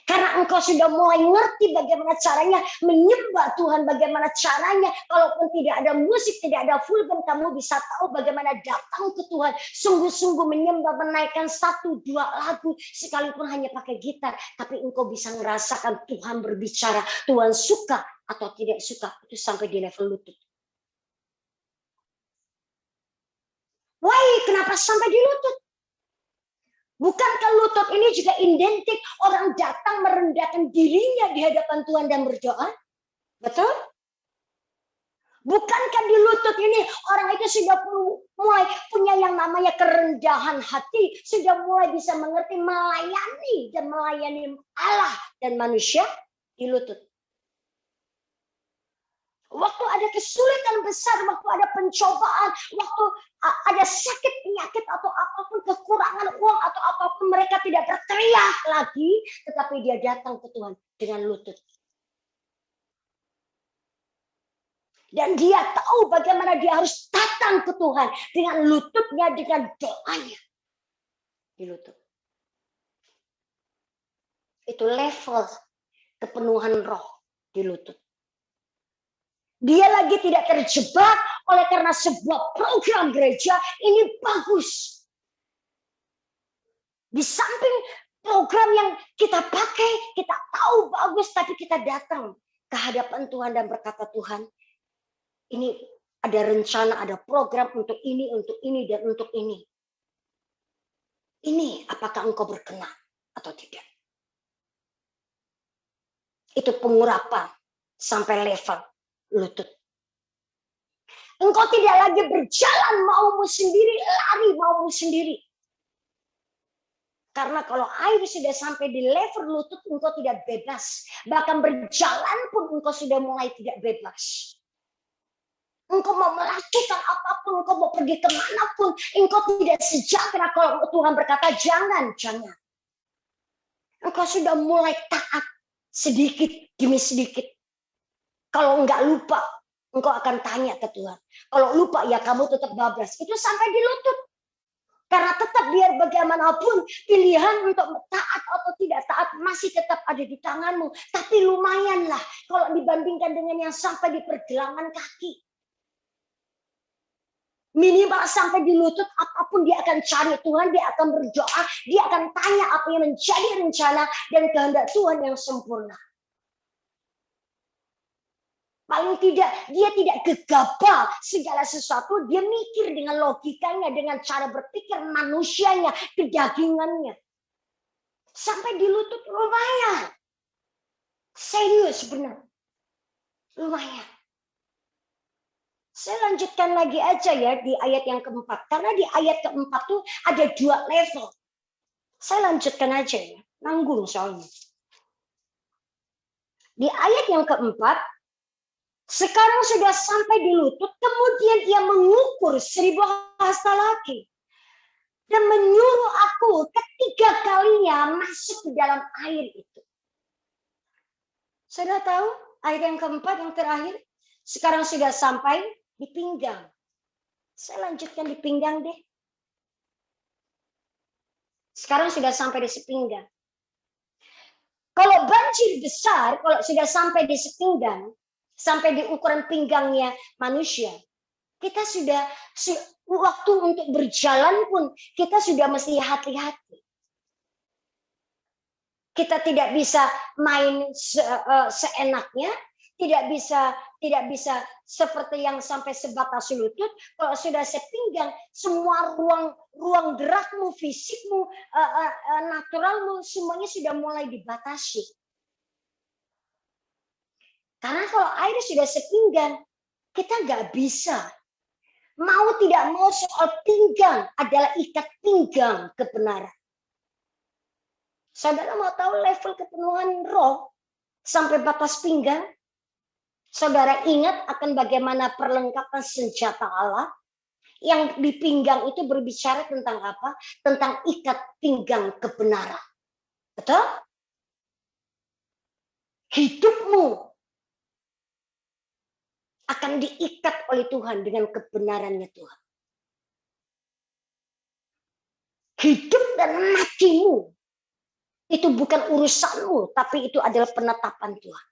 Karena engkau sudah mulai ngerti bagaimana caranya menyembah Tuhan, bagaimana caranya kalaupun tidak ada musik, tidak ada full band, kamu bisa tahu bagaimana datang ke Tuhan, sungguh-sungguh menyembah, menaikkan 1-2 lagu sekalipun hanya pakai gitar, tapi engkau bisa merasakan Tuhan berbicara, Tuhan suka atau tidak suka, itu sampai di level lutut. Why? Kenapa sampai di lutut? Bukankah lutut ini juga identik orang datang merendahkan dirinya di hadapan Tuhan dan berdoa? Betul? Bukankah di lutut ini orang itu sudah mulai punya yang namanya kerendahan hati, sudah mulai bisa mengerti melayani dan melayani Allah dan manusia di lutut. Waktu ada kesulitan besar, waktu ada pencobaan, waktu ada sakit, penyakit, atau apapun, kekurangan uang, atau apapun, mereka tidak berteriak lagi, tetapi dia datang ke Tuhan dengan lutut. Dan dia tahu bagaimana dia harus datang ke Tuhan dengan lututnya, dengan doanya di lutut. Itu level kepenuhan roh di lutut. Dia lagi tidak terjebak oleh karena sebuah program gereja ini bagus. Di samping program yang kita pakai, kita tahu bagus, tapi kita datang ke hadapan Tuhan dan berkata, Tuhan, ini ada rencana, ada program untuk ini, dan untuk ini. Ini apakah engkau berkenan atau tidak? Itu pengurapan sampai level lutut. Engkau tidak lagi berjalan maumu sendiri, lari maumu sendiri. Karena kalau air sudah sampai di level lutut, engkau tidak bebas. Bahkan berjalan pun engkau sudah mulai tidak bebas. Engkau mau melakukan apapun, engkau mau pergi kemanapun, engkau tidak sejahtera kalau Tuhan berkata jangan, jangan. Engkau sudah mulai taat sedikit demi sedikit. Kalau enggak lupa, engkau akan tanya ke Tuhan. Kalau lupa, ya kamu tetap bablas. Itu sampai di lutut. Karena tetap biar bagaimanapun pilihan untuk taat atau tidak taat masih tetap ada di tanganmu. Tapi lumayanlah kalau dibandingkan dengan yang sampai di pergelangan kaki. Minimal sampai di lutut apapun dia akan cari Tuhan, dia akan berdoa, dia akan tanya apa yang menjadi rencana dan kehendak Tuhan yang sempurna. Paling tidak, dia tidak gegabah segala sesuatu. Dia mikir dengan logikanya, dengan cara berpikir manusianya, kedagingannya. Sampai di lutut lumayan. Serius benar. Lumayan. Saya lanjutkan lagi aja ya di ayat yang keempat. Karena di ayat keempat tuh ada 2 level. Saya lanjutkan aja ya. Nanggung soalnya. Di ayat yang keempat, sekarang sudah sampai di lutut, kemudian ia mengukur 1000 hasta lagi. Dan menyuruh aku ketiga kalinya masuk ke dalam air itu. Sudah tahu ayat yang keempat yang terakhir? Sekarang sudah sampai di pinggang. Saya lanjutkan di pinggang deh. Sekarang sudah sampai di sepinggang. Kalau banjir besar, kalau sudah sampai di sepinggang, sampai di ukuran pinggangnya manusia, kita sudah waktu untuk berjalan pun kita sudah mesti hati-hati. Kita tidak bisa main seenaknya, tidak bisa seperti yang sampai sebatas lutut. Kalau sudah sepinggang, semua ruang gerakmu, fisikmu, naturalmu, semuanya sudah mulai dibatasi. Karena kalau air sudah sepinggang, kita nggak bisa. Mau tidak mau soal pinggang adalah ikat pinggang kebenaran. Saudara mau tahu level kepenuhan roh sampai batas pinggang? Saudara ingat akan bagaimana perlengkapan senjata Allah? Yang di pinggang itu berbicara tentang apa? Tentang ikat pinggang kebenaran. Betul? Hidupmu akan diikat oleh Tuhan dengan kebenarannya Tuhan. Hidup dan matimu itu bukan urusanmu, tapi itu adalah penetapan Tuhan.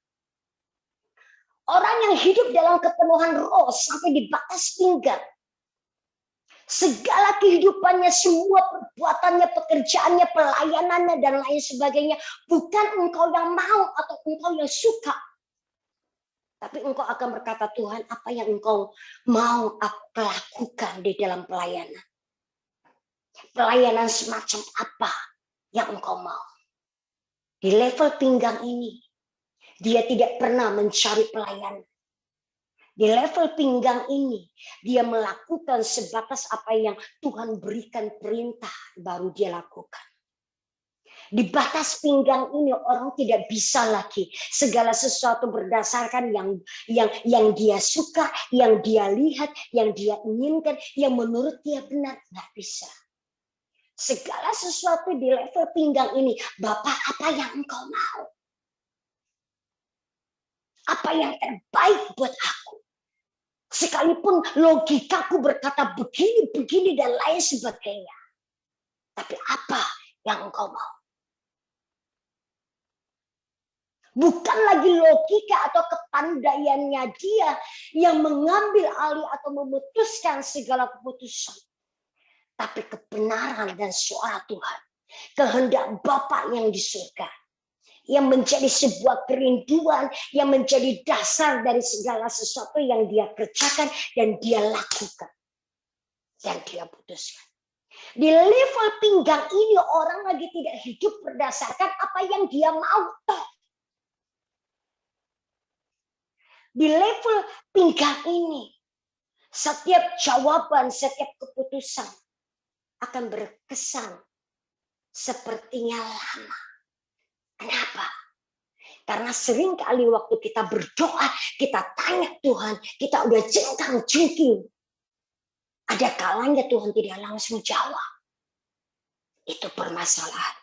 Orang yang hidup dalam kepenuhan roh sampai di batas pinggang, segala kehidupannya, semua perbuatannya, pekerjaannya, pelayanannya, dan lain sebagainya, bukan engkau yang mau atau engkau yang suka. Tapi engkau akan berkata, Tuhan, apa yang engkau mau aku lakukan di dalam pelayanan? Pelayanan semacam apa yang engkau mau? Di level pinggang ini, dia tidak pernah mencari pelayanan. Di level pinggang ini, dia melakukan sebatas apa yang Tuhan berikan perintah, baru dia lakukan. Di batas pinggang ini orang tidak bisa lagi segala sesuatu berdasarkan yang dia suka, yang dia lihat, yang dia inginkan, yang menurut dia benar. Nggak bisa. Segala sesuatu di level pinggang ini, Bapak, apa yang engkau mau? Apa yang terbaik buat aku? Sekalipun logikaku berkata begini, dan lain sebagainya. Tapi apa yang engkau mau? Bukan lagi logika atau kepandaiannya dia yang mengambil alih atau memutuskan segala keputusan. Tapi kebenaran dan suara Tuhan. Kehendak Bapa yang di surga. Yang menjadi sebuah kerinduan, yang menjadi dasar dari segala sesuatu yang dia kerjakan dan dia lakukan. Yang dia putuskan. Di level pinggang ini orang lagi tidak hidup berdasarkan apa yang dia mau. Di level pinggang ini, setiap jawaban, setiap keputusan akan berkesan sepertinya lama. Kenapa? Karena sering kali waktu kita berdoa, kita tanya Tuhan, kita udah jengkang-jengking. Ada kalanya Tuhan tidak langsung jawab. Itu permasalahan.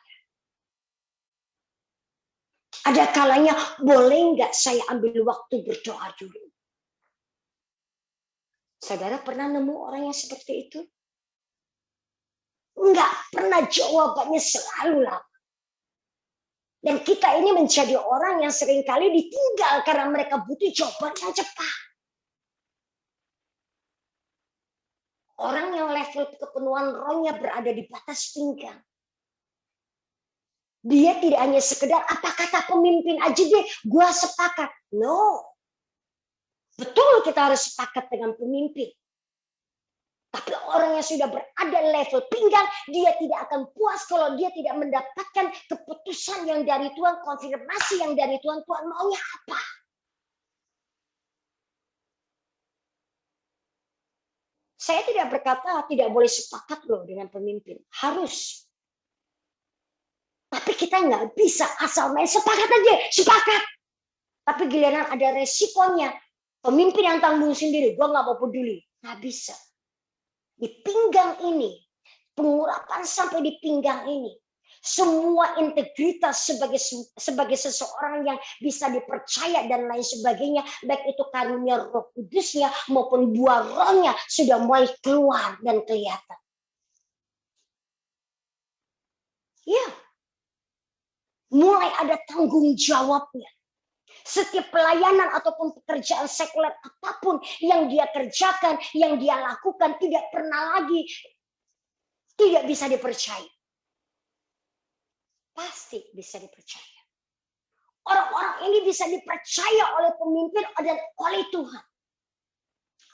Ada kalanya, boleh nggak saya ambil waktu berdoa dulu? Saudara pernah nemu orang yang seperti itu? Nggak pernah, jawabannya selalu lama. Dan kita ini menjadi orang yang seringkali ditinggal karena mereka butuh jawaban yang cepat. Orang yang level kepenuhan rohnya berada di batas pinggang. Dia tidak hanya sekedar apa kata pemimpin aja deh, gua sepakat. No. Betul kita harus sepakat dengan pemimpin. Tapi orang yang sudah berada level pinggang, dia tidak akan puas kalau dia tidak mendapatkan keputusan yang dari Tuhan, konfirmasi yang dari Tuhan. Tuhan maunya apa? Saya tidak berkata tidak boleh sepakat loh dengan pemimpin. Harus. Tapi kita nggak bisa asal main sepakat aja, sepakat. Tapi giliran ada resikonya, pemimpin yang tanggung sendiri, gue nggak mau peduli. Nggak bisa. Di pinggang ini, pengurapan sampai di pinggang ini, semua integritas sebagai seseorang yang bisa dipercaya dan lain sebagainya, baik itu karunia Roh Kudusnya maupun buah rohnya sudah mulai keluar dan kelihatan. Ya, mulai ada tanggung jawabnya. Setiap pelayanan ataupun pekerjaan sekuler apapun yang dia kerjakan, yang dia lakukan, tidak pernah lagi tidak bisa dipercaya. Pasti bisa dipercaya. Orang-orang ini bisa dipercaya oleh pemimpin dan oleh Tuhan.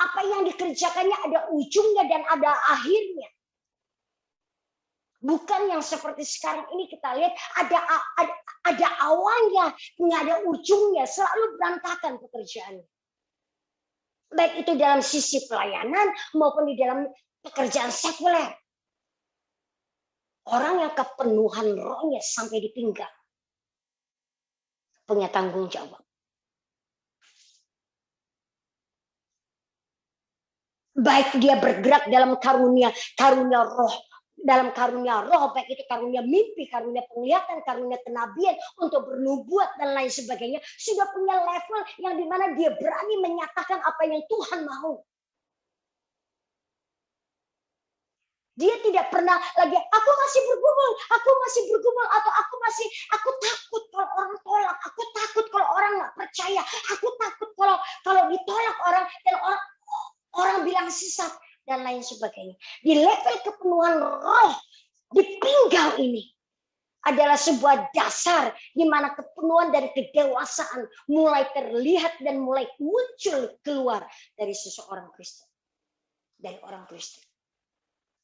Apa yang dikerjakannya ada ujungnya dan ada akhirnya. Bukan yang seperti sekarang ini kita lihat ada awalnya, nggak ada ujungnya, selalu berantakan pekerjaannya. Baik itu dalam sisi pelayanan maupun di dalam pekerjaan sekuler. Orang yang kepenuhan rohnya sampai di pinggang, punya tanggung jawab. Baik dia bergerak dalam karunia roh, dalam karunia roh, baik itu karunia mimpi, karunia penglihatan, karunia kenabian, untuk bernubuat dan lain sebagainya, sudah punya level yang dimana dia berani menyatakan apa yang Tuhan mau. Dia tidak pernah lagi, aku masih bergumul, atau aku takut kalau orang tolak, aku takut kalau orang nggak percaya, aku takut kalau ditolak orang dan orang bilang sesat dan lain sebagainya. Di level kepenuhan roh di pinggang ini adalah sebuah dasar di mana kepenuhan dari kedewasaan mulai terlihat dan mulai muncul keluar dari seseorang Kristen, dari orang Kristen.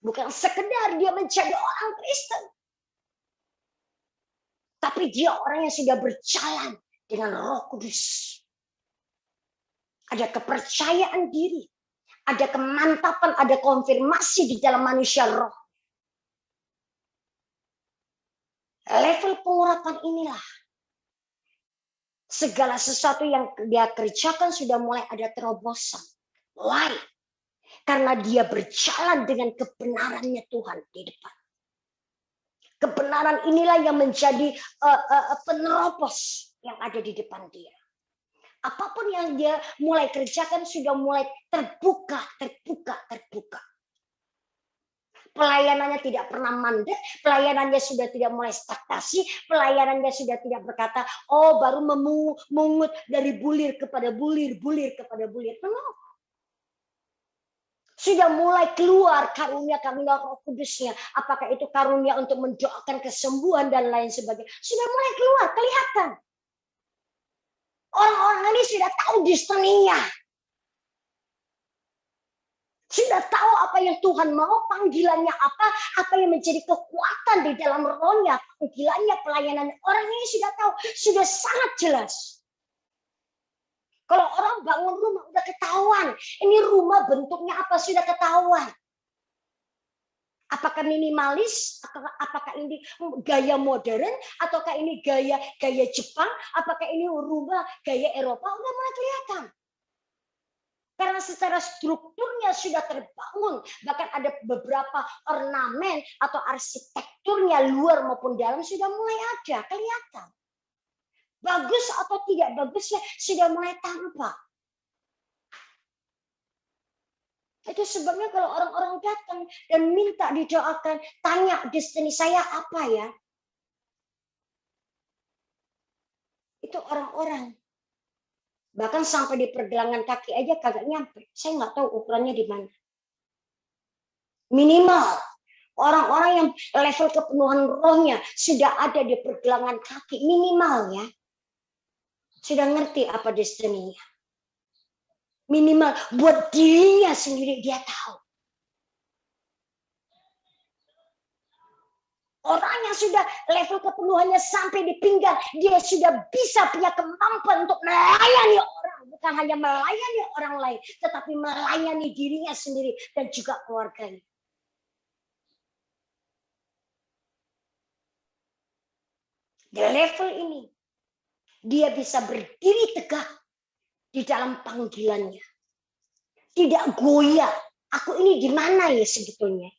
Bukan sekedar dia menjadi orang Kristen, tapi dia orang yang sudah berjalan dengan Roh Kudus. Ada kepercayaan diri, ada kemantapan, ada konfirmasi di dalam manusia roh. Level pengurapan inilah segala sesuatu yang dia kerjakan sudah mulai ada terobosan. Why? Karena dia berjalan dengan kebenarannya Tuhan di depan. Kebenaran inilah yang menjadi penerobos yang ada di depan dia. Apapun yang dia mulai kerjakan sudah mulai terbuka. Pelayanannya tidak pernah mandek, pelayanannya sudah tidak mulai stagnasi, pelayanannya sudah tidak berkata, oh baru memungut dari bulir kepada bulir kepada bulir. No. Sudah mulai keluar karunia Roh Kudusnya. Apakah itu karunia untuk mendoakan kesembuhan dan lain sebagainya. Sudah mulai keluar, kelihatan. Orang-orang ini sudah tahu destininya. Sudah tahu apa yang Tuhan mau, panggilannya apa yang menjadi kekuatan di dalam rohnya, panggilannya, pelayanan. Orang ini sudah tahu, sudah sangat jelas. Kalau orang orang bangun rumah udah ketahuan. Ini rumah bentuknya apa sudah ketahuan. Apakah minimalis? Apakah ini gaya modern? Ataukah ini gaya Jepang? Apakah ini rumah gaya Eropa? Udah mulai kelihatan. Karena secara strukturnya sudah terbangun. Bahkan ada beberapa ornamen atau arsitekturnya luar maupun dalam sudah mulai ada. Kelihatan. Bagus atau tidak bagusnya sudah mulai tampak. Itu sebabnya kalau orang-orang datang dan minta didoakan, tanya destiny saya apa ya? Itu orang-orang. Bahkan sampai di pergelangan kaki aja kagak nyampe. Saya nggak tahu ukurannya di mana. Minimal orang-orang yang level kepenuhan rohnya sudah ada di pergelangan kaki. Minimal ya. Sudah ngerti apa destiny-nya. Minimal buat dirinya sendiri dia tahu. Orang yang sudah level kepenuhannya sampai di pinggang, dia sudah bisa punya kemampuan untuk melayani orang. Bukan hanya melayani orang lain, tetapi melayani dirinya sendiri dan juga keluarganya. Di level ini, dia bisa berdiri tegak di dalam panggilannya. Tidak goyah. Aku ini di mana ya sebetulnya?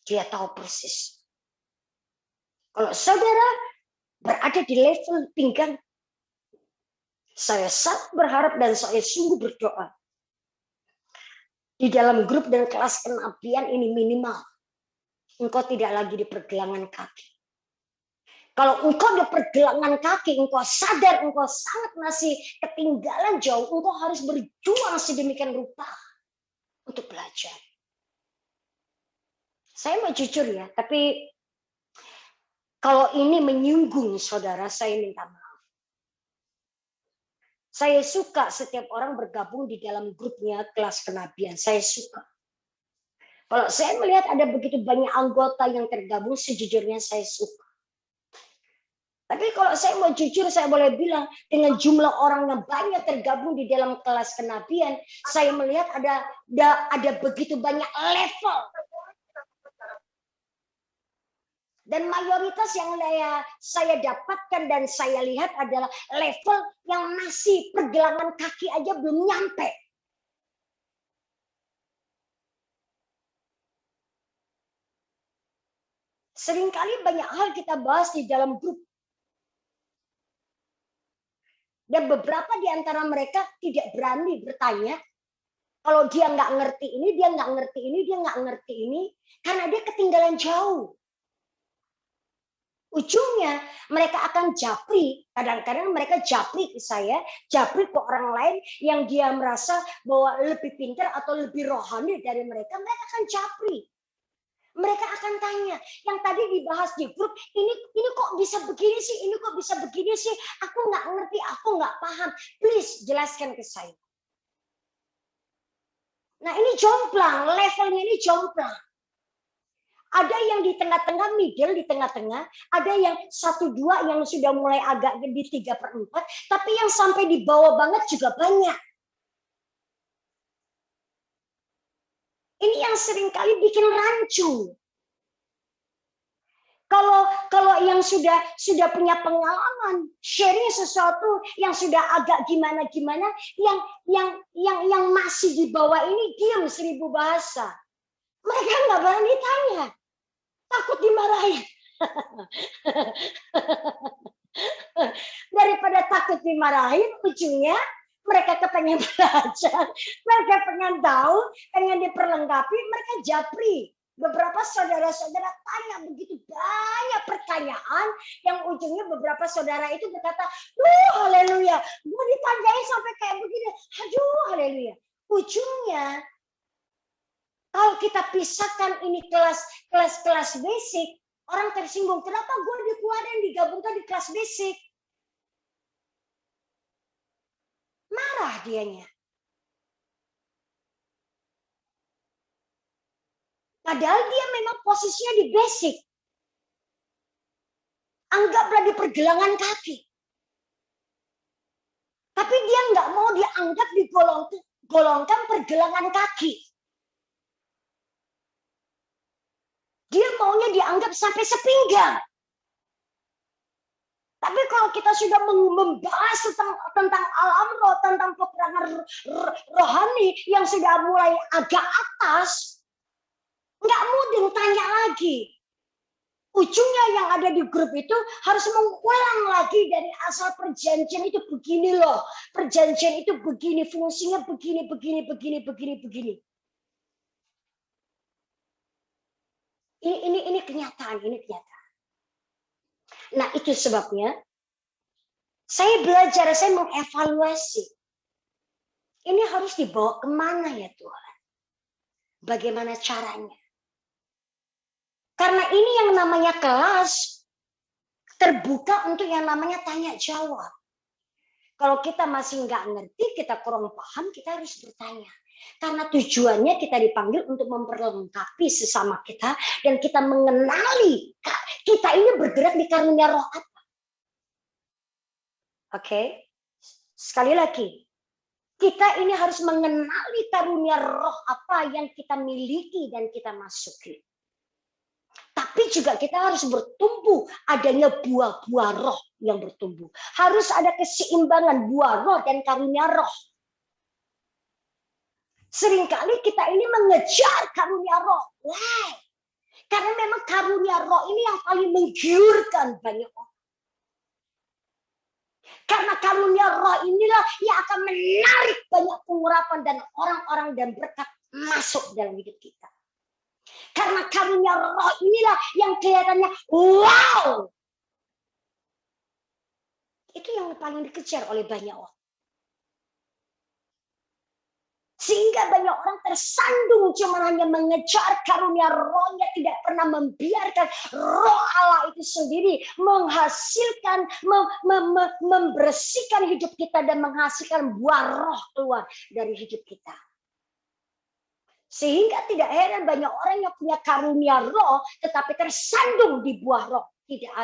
Dia tahu persis. Kalau saudara berada di level pinggang, saya sangat berharap dan saya sungguh berdoa. Di dalam grup dan kelas kenabian ini minimal. Engkau tidak lagi di pergelangan kaki. Kalau engkau di pergelangan kaki, engkau sadar engkau sangat masih ketinggalan jauh, engkau harus berjuang sedemikian rupa untuk belajar. Saya mau jujur ya, tapi kalau ini menyinggung saudara, saya minta maaf. Saya suka setiap orang bergabung di dalam grupnya kelas kenabian. Saya suka. Kalau saya melihat ada begitu banyak anggota yang tergabung, sejujurnya saya suka. Tapi kalau saya mau jujur, saya boleh bilang dengan jumlah orang yang banyak tergabung di dalam kelas kenabian, saya melihat ada begitu banyak level. Dan mayoritas yang saya dapatkan dan saya lihat adalah level yang masih pergelangan kaki aja belum nyampe. Seringkali banyak hal kita bahas di dalam grup. Dan beberapa di antara mereka tidak berani bertanya. Kalau dia nggak ngerti ini, dia nggak ngerti ini, dia nggak ngerti ini. Karena dia ketinggalan jauh. Ujungnya mereka akan japri. Kadang-kadang mereka japri ke saya, japri ke orang lain yang dia merasa bahwa lebih pintar atau lebih rohani dari mereka. Mereka akan japri. Mereka akan tanya, yang tadi dibahas di grup, ini kok bisa begini sih, ini kok bisa begini sih, aku nggak ngerti, aku nggak paham. Please jelaskan ke saya. Nah ini jomplang, levelnya ini jomplang. Ada yang di tengah-tengah, middle di tengah-tengah, ada yang 1-2 yang sudah mulai agak di 3/4, tapi yang sampai di bawah banget juga banyak. Ini yang seringkali bikin rancu. Kalau yang sudah punya pengalaman, sharing sesuatu yang sudah agak gimana, yang masih di bawah ini diam 1000 bahasa. Mereka nggak berani tanya, takut dimarahin. Daripada takut dimarahin, ujungnya mereka kepengen belajar, mereka pengen tahu, pengen diperlengkapi, mereka japri. Beberapa saudara-saudara tanya begitu banyak pertanyaan yang ujungnya beberapa saudara itu berkata, haleluya, gue ditanyain sampai kayak begini, aduh haleluya. Ujungnya kalau kita pisahkan ini kelas basic, orang tersinggung, kenapa gue dikeluarin digabungkan di kelas basic? Marah dianya. Padahal dia memang posisinya di basic. Anggaplah di pergelangan kaki. mau dianggap digolongkan pergelangan kaki. Dia maunya dianggap sampai sepinggang. Tapi kalau kita sudah membahas tentang alam roh, tentang peperangan rohani yang sudah mulai agak atas, nggak mudeng tanya lagi. Ujungnya yang ada di grup itu harus mengulang lagi dari asal perjanjian itu begini loh. Perjanjian itu begini, fungsinya begini. Ini kenyataan, ini kenyataan. Nah, itu sebabnya saya belajar, saya mengevaluasi. Ini harus dibawa kemana ya Tuhan? Bagaimana caranya? Karena ini yang namanya kelas terbuka untuk yang namanya tanya jawab. Kalau kita masih nggak ngerti, kita kurang paham, kita harus bertanya. Karena tujuannya kita dipanggil untuk memperlengkapi sesama kita dan kita mengenali kita ini bergerak di karunia roh apa. Oke, sekali lagi, kita ini harus mengenali karunia roh apa yang kita miliki dan kita masuki. Tapi juga kita harus bertumbuh, adanya buah-buah roh yang bertumbuh. Harus ada keseimbangan buah roh dan karunia roh. Seringkali kita ini mengejar karunia roh. Why? Karena memang karunia roh ini yang paling menggiurkan banyak orang. Karena karunia roh inilah yang akan menarik banyak pengurapan dan orang-orang dan berkat masuk dalam hidup kita. Karena karunia roh inilah yang kelihatannya wow. Itu yang paling dikejar oleh banyak orang. Sehingga banyak orang tersandung cuma hanya mengejar karunia rohnya, tidak pernah membiarkan roh Allah itu sendiri menghasilkan, membersihkan hidup kita dan menghasilkan buah roh keluar dari hidup kita. Sehingga tidak heran banyak orang yang punya karunia roh tetapi tersandung di buah roh. Tidak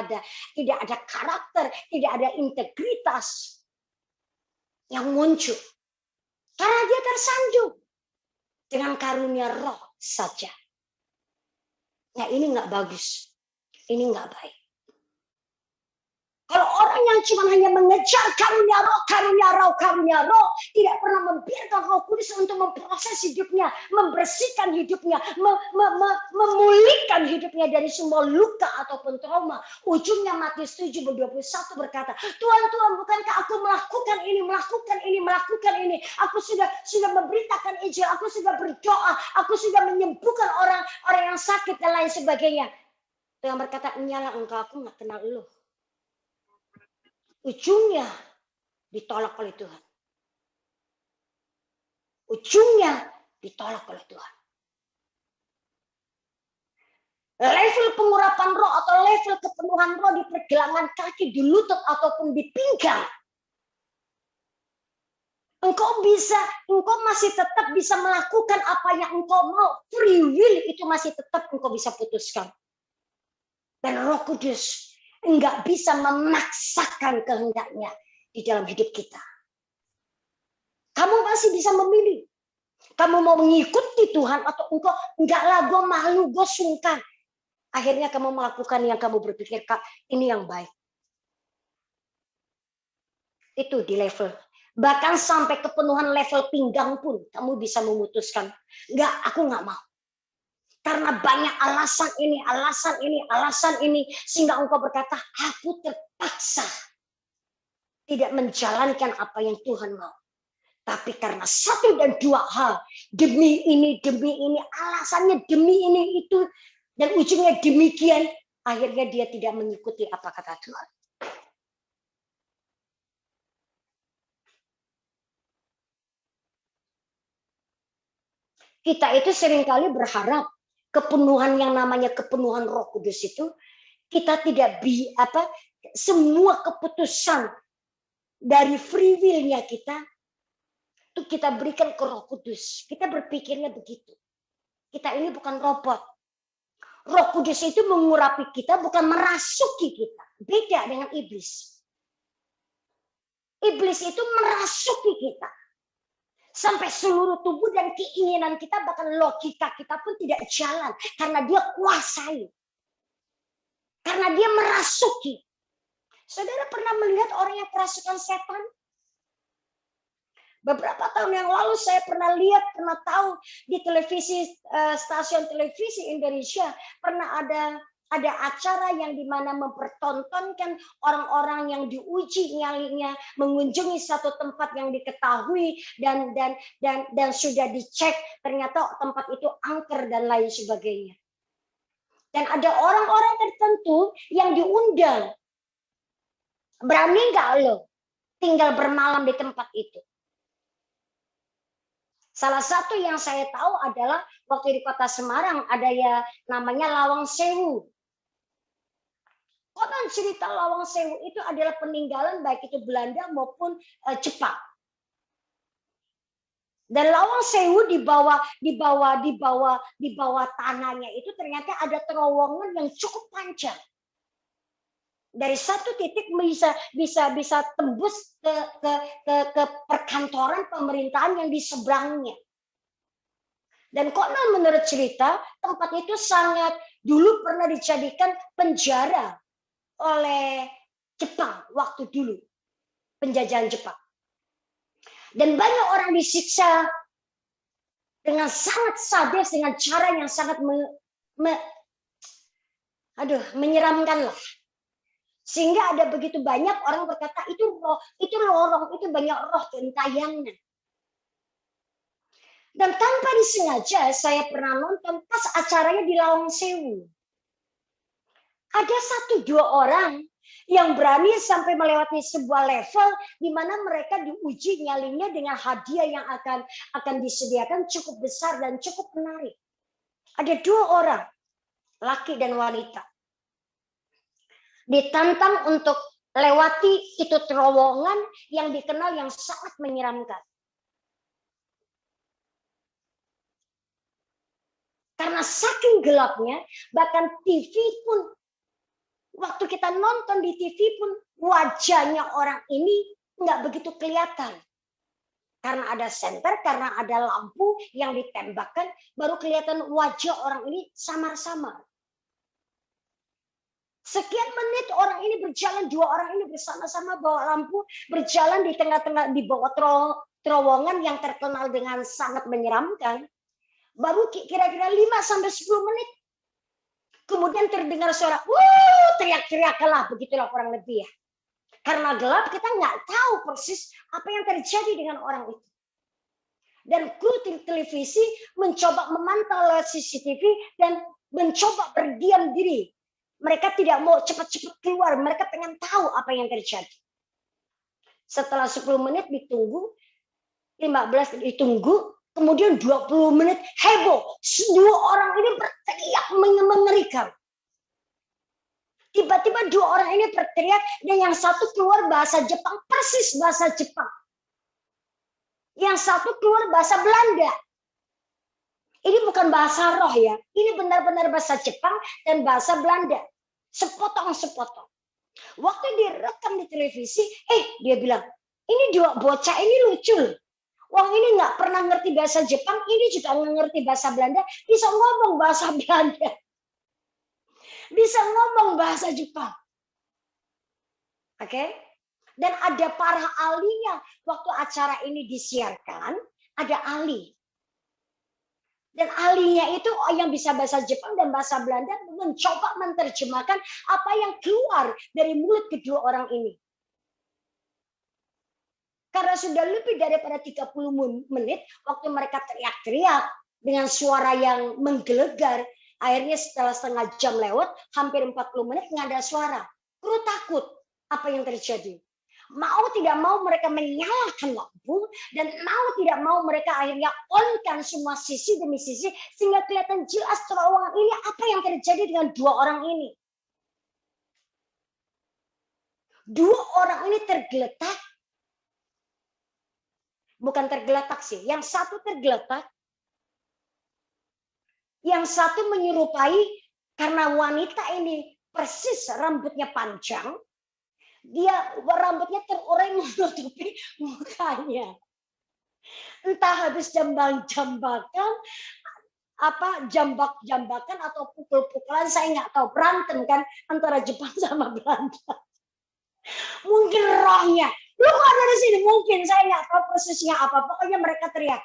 ada karakter, tidak ada integritas yang muncul. Karena dia tersandung dengan karunia roh saja. Nah, ini nggak bagus. Ini nggak baik. Kalau orang yang cuma hanya mengejar karunia roh, tidak pernah membiarkan Roh Kudus untuk memproses hidupnya, membersihkan hidupnya, memulihkan hidupnya dari semua luka ataupun trauma. Ujungnya Matius 7:21 berkata, Tuhan, bukankah aku melakukan ini? Aku sudah memberitakan Injil, aku sudah berdoa, aku sudah menyembuhkan orang yang sakit dan lain sebagainya. Tuhan berkata, nyala engkau, aku nggak kenal lu. Ujungnya ditolak oleh Tuhan. Level pengurapan roh atau level kepenuhan roh di pergelangan kaki, di lutut ataupun di pinggang. Engkau masih tetap bisa melakukan apa yang engkau mau. Free will itu masih tetap engkau bisa putuskan. Dan Roh Kudus enggak bisa memaksakan kehendaknya di dalam hidup kita. Kamu masih bisa memilih. Kamu mau mengikuti Tuhan atau engkau enggaklah, gue malu, gue sungkan. Akhirnya kamu melakukan yang kamu berpikir ini yang baik. Itu di level. Bahkan sampai kepenuhan level pinggang pun kamu bisa memutuskan. Enggak, aku enggak mau. Karena banyak alasan ini. Sehingga engkau berkata, aku terpaksa tidak menjalankan apa yang Tuhan mau. Tapi karena satu dan dua hal, demi ini, alasannya demi ini, itu, dan ujungnya demikian, akhirnya dia tidak mengikuti apa kata Tuhan. Kita itu seringkali berharap kepenuhan yang namanya kepenuhan Roh Kudus itu kita tidak semua keputusan dari free will-nya kita itu kita berikan ke Roh Kudus. Kita berpikirnya begitu. Kita ini bukan robot. Roh Kudus itu mengurapi kita, bukan merasuki kita. Beda dengan iblis. Iblis itu merasuki kita. Sampai seluruh tubuh dan keinginan kita, bahkan logika kita pun tidak jalan. Karena dia kuasai. Karena dia merasuki. Saudara pernah melihat orang yang kerasukan setan? Beberapa tahun yang lalu saya pernah lihat, pernah tahu di televisi, stasiun televisi Indonesia, pernah ada acara yang dimana mempertontonkan orang-orang yang diuji nyalinya mengunjungi satu tempat yang diketahui dan sudah dicek ternyata tempat itu angker dan lain sebagainya. Dan ada orang-orang tertentu yang diundang. Berani nggak lo tinggal bermalam di tempat itu? Salah satu yang saya tahu adalah waktu di Kota Semarang ada ya namanya Lawang Sewu. Konon cerita Lawang Sewu itu adalah peninggalan baik itu Belanda maupun Jepang. Dan Lawang Sewu di bawah tanahnya itu ternyata ada terowongan yang cukup panjang. Dari satu titik bisa tembus ke perkantoran pemerintahan yang di seberangnya. Dan konon menurut cerita tempat itu sangat dulu pernah dijadikan penjara oleh Jepang waktu dulu penjajahan Jepang. Dan banyak orang disiksa dengan sangat sadis dengan cara yang sangat menyeramkan lah. Sehingga ada begitu banyak orang berkata itu roh, itu lorong, itu banyak roh gentayangan. Dan tanpa disengaja saya pernah nonton pas acaranya di Lawang Sewu. Ada 1-2 orang yang berani sampai melewati sebuah level di mana mereka diuji nyalinya dengan hadiah yang akan disediakan cukup besar dan cukup menarik. Ada 2 orang, laki dan wanita. Ditantang untuk lewati itu terowongan yang dikenal yang sangat menyeramkan. Karena saking gelapnya, bahkan TV pun, waktu kita nonton di TV pun, wajahnya orang ini nggak begitu kelihatan. Karena ada senter, karena ada lampu yang ditembakkan, baru kelihatan wajah orang ini samar-samar. Sekian menit orang ini berjalan, 2 orang ini bersama-sama bawa lampu, berjalan di tengah-tengah di bawah terowongan yang terkenal dengan sangat menyeramkan. Baru kira-kira 5-10 menit. Kemudian terdengar suara, teriak-teriaklah, begitulah kurang lebih ya. Karena gelap kita nggak tahu persis apa yang terjadi dengan orang itu. Dan kru televisi mencoba memantau lewat CCTV dan mencoba berdiam diri. Mereka tidak mau cepat-cepat keluar. Mereka pengen tahu apa yang terjadi. Setelah 10 menit ditunggu, 15 ditunggu, kemudian 20 menit heboh. 2 orang ini berteriak mengerikan. Tiba-tiba 2 orang ini berteriak dan yang satu keluar bahasa Jepang, persis bahasa Jepang. Yang satu keluar bahasa Belanda. Ini bukan bahasa roh ya. Ini benar-benar bahasa Jepang dan bahasa Belanda. Sepotong-sepotong. Waktu direkam di televisi, dia bilang, ini 2 bocah ini lucu. Wong ini nggak pernah ngerti bahasa Jepang, ini juga nggak ngerti bahasa Belanda, bisa ngomong bahasa Belanda. Bisa ngomong bahasa Jepang. Oke? Dan ada para ahlinya. Waktu acara ini disiarkan, ada ahli. Dan ahlinya itu yang bisa bahasa Jepang dan bahasa Belanda mencoba menerjemahkan apa yang keluar dari mulut kedua orang ini. Karena sudah lebih daripada 30 menit waktu mereka teriak-teriak dengan suara yang menggelegar, akhirnya setelah setengah jam lewat, hampir 40 menit nggak ada suara. Kru takut apa yang terjadi. Mau tidak mau mereka menyalakan lampu dan mau tidak mau mereka akhirnya on-kan semua sisi demi sisi sehingga kelihatan jelas terowongan ini apa yang terjadi dengan 2 orang ini. 2 orang ini tergeletak. Bukan tergeletak sih, yang satu tergeletak. Yang satu menyerupai karena wanita ini persis rambutnya panjang. Dia rambutnya terurai menutupi rupanya. Entah habis jambak-jambakan, jambak-jambakan atau pukul-pukulan, saya nggak tahu, berantem kan antara Jepang sama Belanda. Mungkin rohnya, lu kok ada di sini? Mungkin, saya nggak tahu persisnya apa. Pokoknya mereka teriak.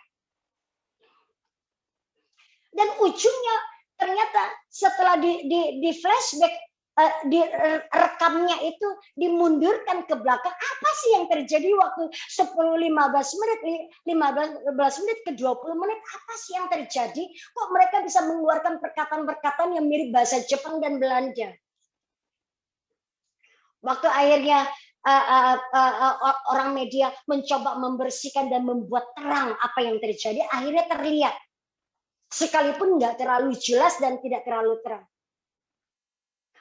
Dan ujungnya ternyata setelah di flashback, di rekamnya itu dimundurkan ke belakang, apa sih yang terjadi waktu 10-15 menit, 15 menit ke 20 menit, apa sih yang terjadi? Kok mereka bisa mengeluarkan perkataan-perkataan yang mirip bahasa Jepang dan Belanda? Waktu akhirnya orang media mencoba membersihkan dan membuat terang apa yang terjadi, akhirnya terlihat. Sekalipun nggak terlalu jelas dan tidak terlalu terang.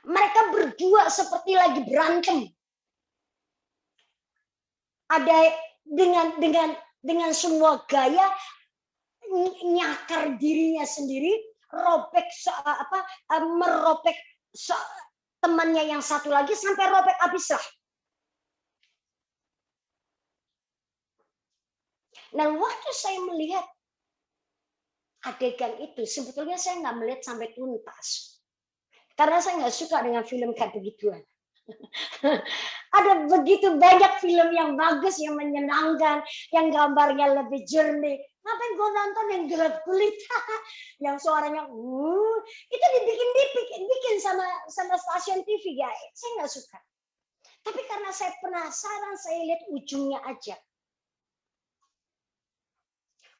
Mereka berdua seperti lagi berantem. Ada dengan semua gaya nyakar dirinya sendiri, meropek temannya yang satu lagi sampai robek habis lah. Nah, waktu saya melihat adegan itu, sebetulnya saya nggak melihat sampai tuntas. Karena saya nggak suka dengan film kayak begituan. Ada begitu banyak film yang bagus, yang menyenangkan, yang gambarnya lebih jernih. Ngapain gue nonton yang gelap kulit, yang suaranya, itu dibikin sama stasiun TV ya. Saya nggak suka. Tapi karena saya penasaran, saya lihat ujungnya aja.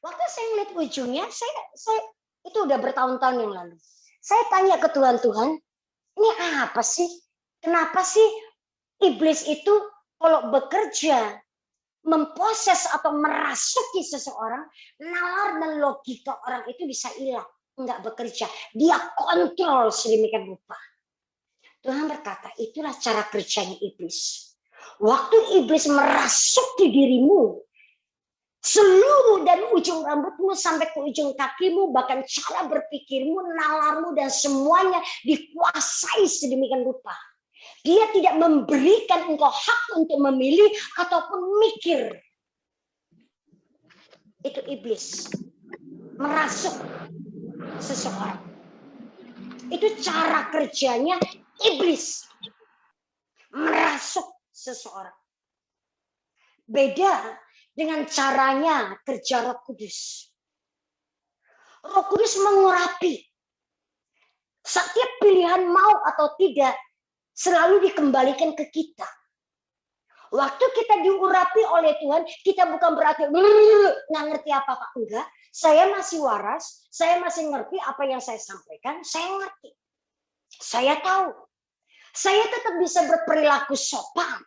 Waktu saya lihat ujungnya, saya itu udah bertahun-tahun yang lalu. Saya tanya ke Tuhan, ini apa sih? Kenapa sih iblis itu kalau bekerja, memproses atau merasuki seseorang, nalar dan logika orang itu bisa hilang, enggak bekerja. Dia kontrol sedemikian rupa. Tuhan berkata, itulah cara kerjanya iblis. Waktu iblis merasuki dirimu, seluruh dari ujung rambutmu sampai ke ujung kakimu, bahkan cara berpikirmu, nalarmu, dan semuanya dikuasai sedemikian rupa. Dia tidak memberikan engkau hak untuk memilih ataupun mikir. Itu iblis. Merasuk seseorang. Itu cara kerjanya iblis. Merasuk seseorang. Beda dengan caranya kerja Roh Kudus. Roh Kudus mengurapi. Setiap pilihan mau atau tidak selalu dikembalikan ke kita. Waktu kita diurapi oleh Tuhan, kita bukan berarti nggak ngerti apa-apa. Enggak, saya masih waras, saya masih ngerti apa yang saya sampaikan, saya ngerti. Saya tahu. Saya tetap bisa berperilaku sopan.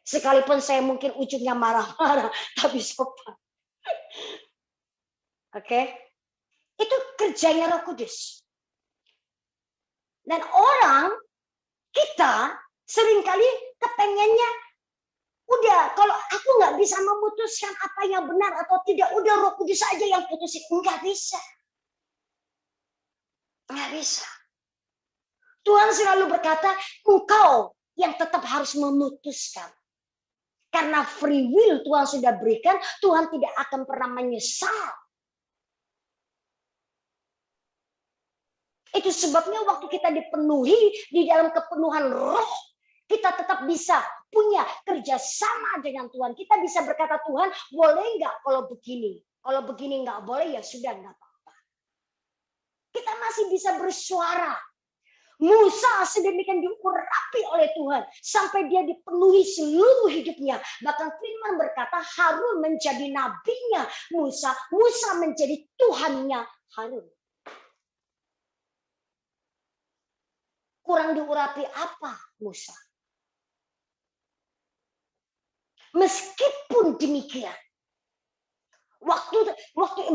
Sekalipun saya mungkin ujungnya marah-marah, tapi sopan. Oke? Itu kerjanya Roh Kudus. Dan kita seringkali kepengennya, udah kalau aku nggak bisa memutuskan apa yang benar atau tidak, udah Roh Kudus aja yang putusin. Nggak bisa. Nggak bisa. Tuhan selalu berkata, engkau yang tetap harus memutuskan. Karena free will Tuhan sudah berikan, Tuhan tidak akan pernah menyesal. Itu sebabnya waktu kita dipenuhi di dalam kepenuhan roh, kita tetap bisa punya kerjasama dengan Tuhan. Kita bisa berkata, Tuhan boleh nggak kalau begini? Kalau begini nggak boleh, ya sudah nggak apa-apa. Kita masih bisa bersuara. Musa sedemikian diurapi oleh Tuhan sampai dia dipenuhi seluruh hidupnya. Bahkan firman berkata Harun menjadi nabinya Musa, Musa menjadi Tuhannya Harun. Kurang diurapi apa Musa? Meskipun demikian, waktu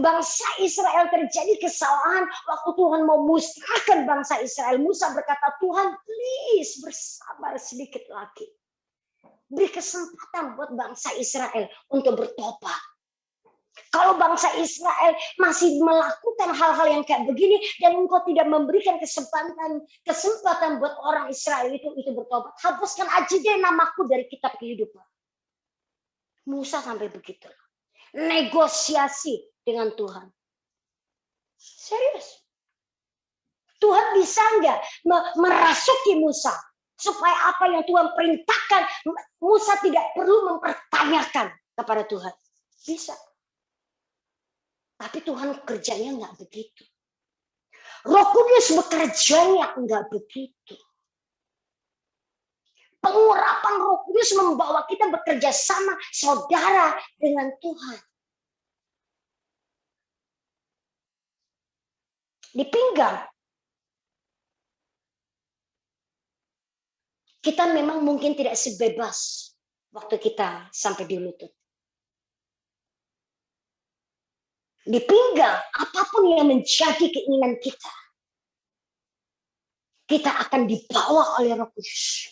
bangsa Israel terjadi kesalahan, waktu Tuhan mau musnahkan bangsa Israel, Musa berkata, Tuhan please bersabar sedikit lagi. Beri kesempatan buat bangsa Israel untuk bertobat. Kalau bangsa Israel masih melakukan hal-hal yang kayak begini dan engkau tidak memberikan kesempatan buat orang Israel itu bertobat, hapuskan aja deh namaku dari kitab kehidupan. Musa sampai begitu. Negosiasi dengan Tuhan. Serius. Tuhan bisa nggak merasuki Musa supaya apa yang Tuhan perintahkan Musa tidak perlu mempertanyakan kepada Tuhan. Bisa. Tapi Tuhan kerjanya nggak begitu. Roh Kudus bekerjanya nggak begitu. Pengurapan Roh Kudus membawa kita bekerja sama saudara dengan Tuhan. Di pinggang. Kita memang mungkin tidak sebebas waktu kita sampai di lutut. Di pinggang, apapun yang menjadi keinginan kita, kita akan dibawa oleh Roh Kudus.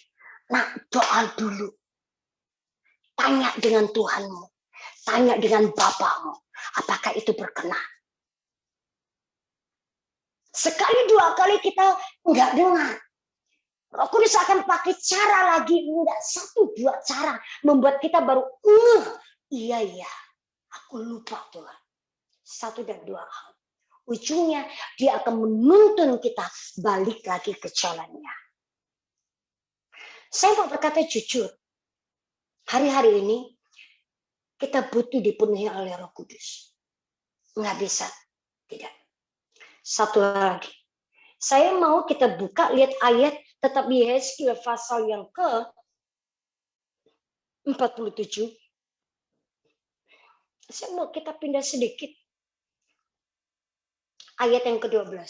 Nah, doa dulu. Tanya dengan Tuhanmu. Tanya dengan Bapamu. Apakah itu berkenan? Sekali dua kali kita enggak dengar. Roh Kudus akan pakai cara lagi. Enggak satu dua cara. Membuat kita baru, iya, aku lupa Tuhan. Satu dan dua hal. Ujungnya dia akan menuntun kita balik lagi ke jalannya. Saya mau berkata jujur. Hari-hari ini kita butuh dipenuhi oleh Roh Kudus. Nggak bisa. Tidak. Satu lagi. Saya mau kita buka, lihat ayat tetap di Yesaya pasal yang ke-47. Saya mau kita pindah sedikit. Ayat yang ke-12.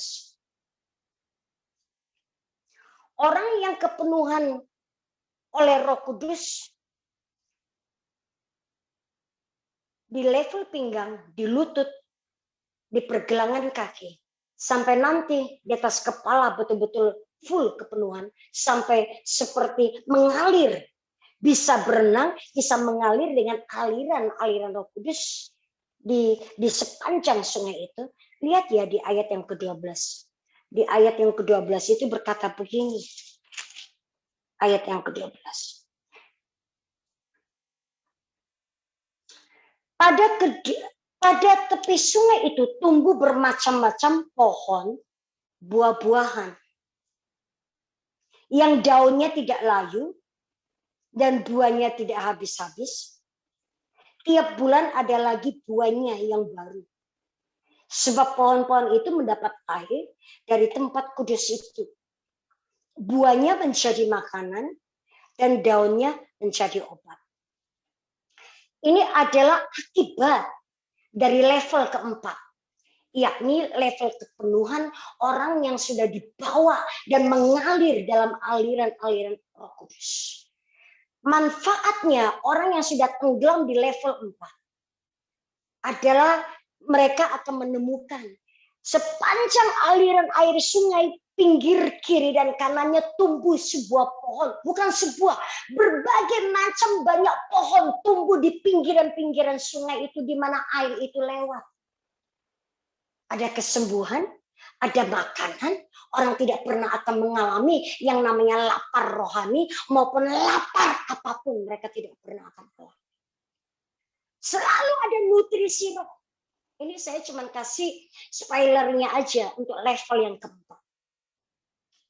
Orang yang kepenuhan oleh Roh Kudus di level pinggang, di lutut, di pergelangan kaki, sampai nanti di atas kepala betul-betul full kepenuhan, sampai seperti mengalir, bisa berenang, bisa mengalir dengan aliran Roh Kudus di sepanjang sungai itu. Lihat ya di ayat yang ke-12. Di ayat yang ke-12 itu berkata begini. Ayat yang ke-12. Pada tepi sungai itu tumbuh bermacam-macam pohon, buah-buahan. Yang daunnya tidak layu dan buahnya tidak habis-habis. Tiap bulan ada lagi buahnya yang baru. Sebab pohon-pohon itu mendapat air dari tempat kudus itu. Buahnya menjadi makanan dan daunnya menjadi obat. Ini adalah akibat dari level keempat. Yakni level kepenuhan orang yang sudah dibawa dan mengalir dalam aliran-aliran Roh Kudus. Manfaatnya orang yang sudah tenggelam di level 4 adalah mereka akan menemukan sepanjang aliran air sungai, pinggir kiri dan kanannya tumbuh sebuah pohon. Bukan sebuah, berbagai macam banyak pohon tumbuh di pinggiran-pinggiran sungai itu di mana air itu lewat. Ada kesembuhan, ada makanan. Orang tidak pernah akan mengalami yang namanya lapar rohani maupun lapar apapun. Mereka tidak pernah akan keluar. Selalu ada nutrisi roh. Ini saya cuma kasih spoilernya aja untuk level yang keempat.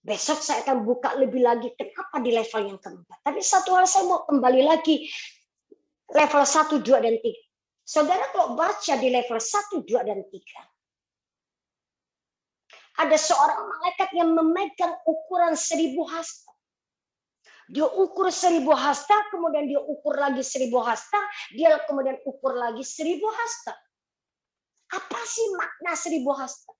Besok saya akan buka lebih lagi kenapa di level yang keempat. Tapi satu hal saya mau kembali lagi. Level 1, 2, dan 3. Saudara kalau baca di level 1, 2, dan 3. Ada seorang malaikat yang memegang ukuran 1000 hasta. Dia ukur 1000 hasta, kemudian dia ukur lagi 1000 hasta, dia kemudian ukur lagi 1000 hasta. Apa sih makna 1000 hasta?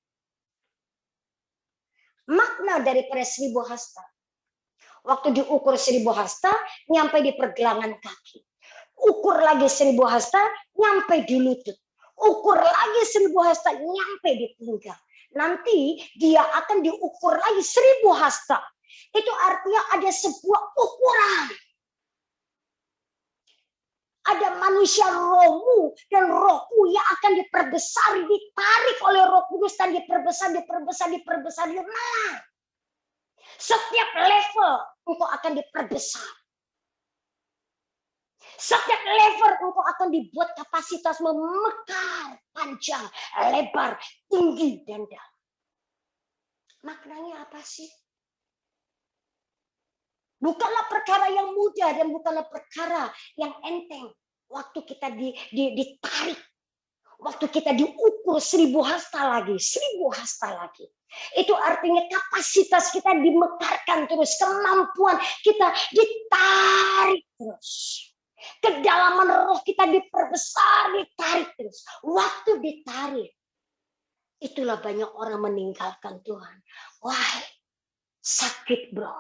Makna daripada 1000 hasta. Waktu diukur 1000 hasta, nyampe di pergelangan kaki. Ukur lagi 1000 hasta, nyampe di lutut. Ukur lagi 1000 hasta, nyampe di pinggang. Nanti dia akan diukur lagi 1000 hasta. Itu artinya ada sebuah ukuran. Ada manusia rohmu dan rohku yang akan diperbesar, ditarik oleh Roh Kudus dan diperbesar. Nah, setiap level engkau akan diperbesar. Setiap level engkau akan dibuat kapasitas memekar, panjang, lebar, tinggi, dan dalam. Maknanya apa sih? Bukanlah perkara yang mudah dan bukanlah perkara yang enteng. Waktu kita ditarik, waktu kita diukur 1000 hasta lagi, 1000 hasta lagi. Itu artinya kapasitas kita dimekarkan terus, kemampuan kita ditarik terus. Kedalaman roh kita diperbesar, ditarik terus. Waktu ditarik, itulah banyak orang meninggalkan Tuhan. Wah, sakit bro.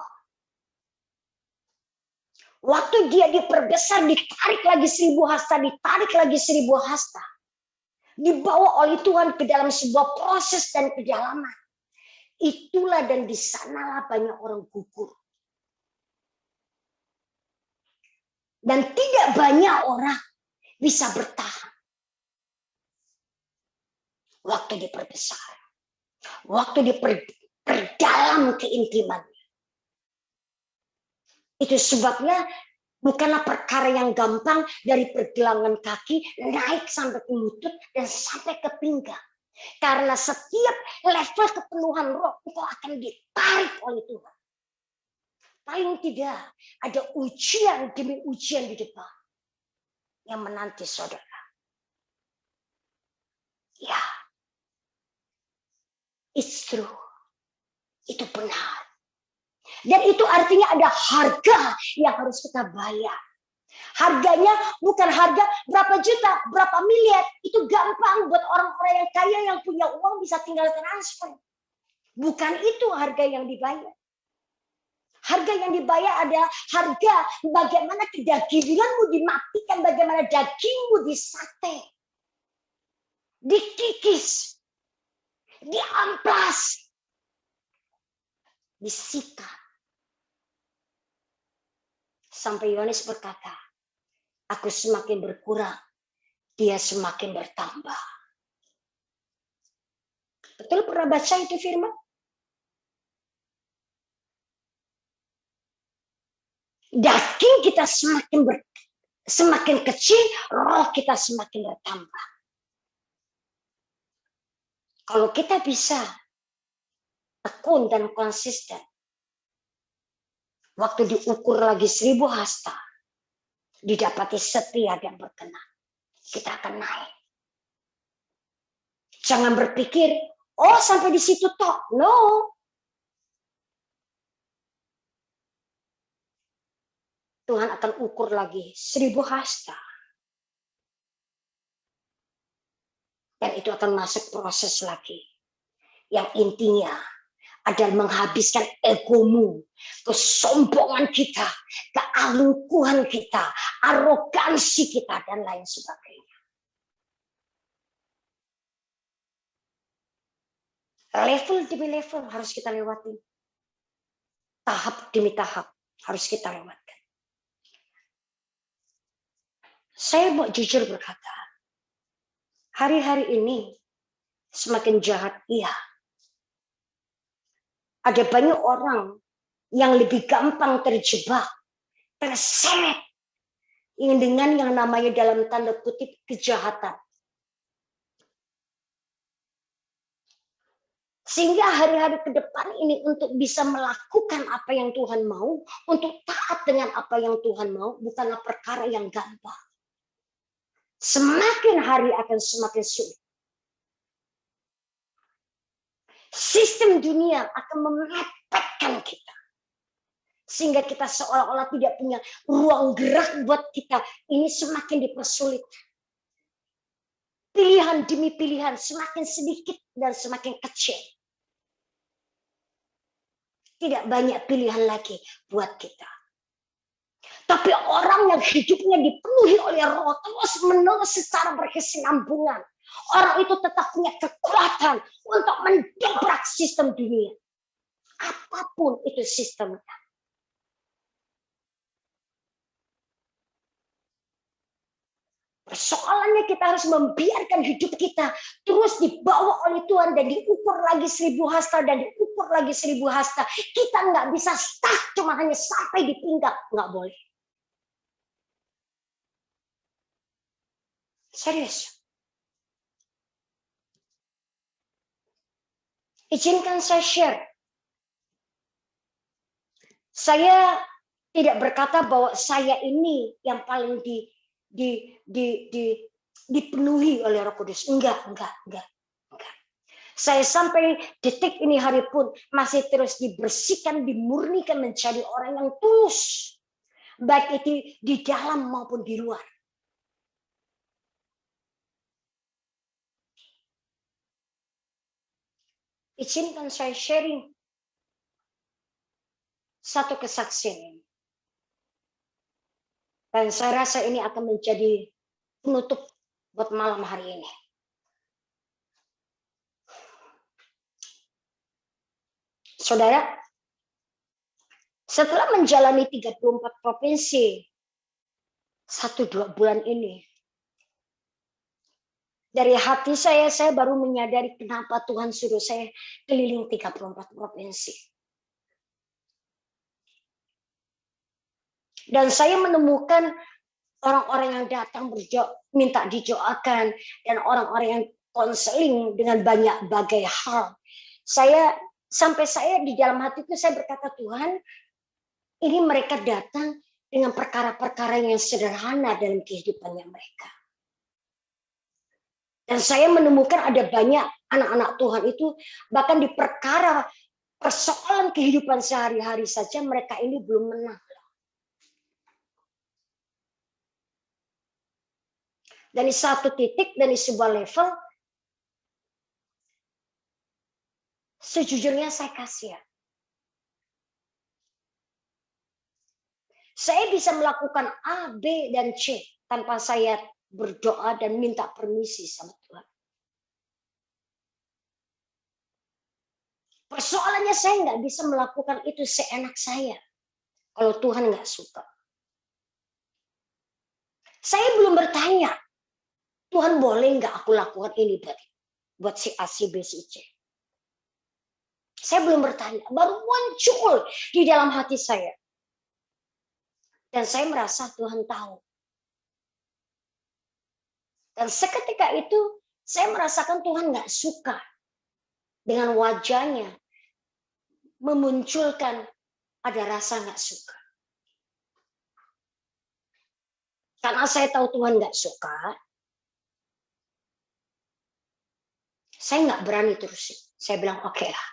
Waktu dia diperbesar, ditarik lagi 1000 hasta, ditarik lagi 1000 hasta. Dibawa oleh Tuhan ke dalam sebuah proses dan kedalaman. Itulah dan di sanalah banyak orang gugur. Dan tidak banyak orang bisa bertahan. Waktu diperbesar. Waktu diperdalam keintiman. Itu sebabnya bukanlah perkara yang gampang dari pergelangan kaki naik sampai ke lutut dan sampai ke pinggang. Karena setiap level kepenuhan roh itu akan ditarik oleh Tuhan. Paling tidak ada ujian demi ujian di depan yang menanti saudara. Ya, it's true. Itu benar. Dan itu artinya ada harga yang harus kita bayar. Harganya bukan harga berapa juta, berapa miliar. Itu gampang buat orang-orang yang kaya yang punya uang bisa tinggal transfer. Bukan itu harga yang dibayar. Harga yang dibayar ada harga bagaimana kedaginganmu dimatikan, bagaimana dagingmu disate, dikikis, diamplas, disikat. Sampai Yohanes berkata, aku semakin berkurang, dia semakin bertambah. Betul pernah baca itu firman? Daging kita semakin kecil, roh kita semakin bertambah. Kalau kita bisa tekun dan konsisten, waktu diukur lagi 1000 hasta, didapati setia dan berkenan, kita akan naik. Jangan berpikir, oh sampai di situ toh. No. Tuhan akan ukur lagi 1000 hasta. Dan itu akan masuk proses lagi. Yang intinya adalah menghabiskan egomu, kesombongan kita, keangkuhan kita, arogansi kita, dan lain sebagainya. Level demi level harus kita lewati. Tahap demi tahap harus kita lewatkan. Saya mau jujur berkata, hari-hari ini semakin jahat, iya. Ada banyak orang yang lebih gampang terjebak, terseret dengan yang namanya dalam tanda kutip kejahatan. Sehingga hari-hari ke depan ini untuk bisa melakukan apa yang Tuhan mau, untuk taat dengan apa yang Tuhan mau, bukanlah perkara yang gampang. Semakin hari akan semakin sulit. Sistem dunia akan memepetkan kita. Sehingga kita seolah-olah tidak punya ruang gerak buat kita. Ini semakin dipersulit. Pilihan demi pilihan semakin sedikit dan semakin kecil. Tidak banyak pilihan lagi buat kita. Tapi orang yang hidupnya dipenuhi oleh roh terus-menerus secara berkesinambungan. Orang itu tetap punya kekuatan untuk mendobrak sistem dunia. Apapun itu sistemnya. Persoalannya kita harus membiarkan hidup kita terus dibawa oleh Tuhan dan diukur lagi 1000 hasta dan diukur lagi 1000 hasta. Kita nggak bisa stuck cuma hanya sampai di pinggang, nggak boleh. Serius. Izinkan saya share. Saya tidak berkata bahwa saya ini yang paling dipenuhi oleh Roh Kudus. Enggak. Saya sampai detik ini hari pun masih terus dibersihkan, dimurnikan menjadi orang yang tulus. Baik itu di dalam maupun di luar. Izinkan saya sharing satu kesaksian ini. Dan saya rasa ini akan menjadi penutup buat malam hari ini. Saudara, setelah menjalani 34 provinsi 1-2 bulan ini, dari hati saya baru menyadari kenapa Tuhan suruh saya keliling 34 provinsi. Dan saya menemukan orang-orang yang datang minta didoakan, dan orang-orang yang konseling dengan banyak bagai hal. Sampai saya di dalam hatiku saya berkata, Tuhan, ini mereka datang dengan perkara-perkara yang sederhana dalam kehidupannya mereka. Dan saya menemukan ada banyak anak-anak Tuhan itu bahkan di perkara persoalan kehidupan sehari-hari saja mereka ini belum menang. Dari satu titik, dari sebuah level, sejujurnya saya kasihan. Saya bisa melakukan A, B, dan C tanpa saya berdoa dan minta permisi sama Tuhan. Persoalannya saya nggak bisa melakukan itu seenak saya kalau Tuhan nggak suka. Saya belum bertanya, Tuhan boleh nggak aku lakukan ini buat si A, si B, si C. Saya belum bertanya, baru muncul di dalam hati saya. Dan saya merasa Tuhan tahu. Dan seketika itu saya merasakan Tuhan nggak suka dengan wajahnya memunculkan ada rasa nggak suka. Karena saya tahu Tuhan nggak suka, saya nggak berani terusin. Saya bilang, oke lah,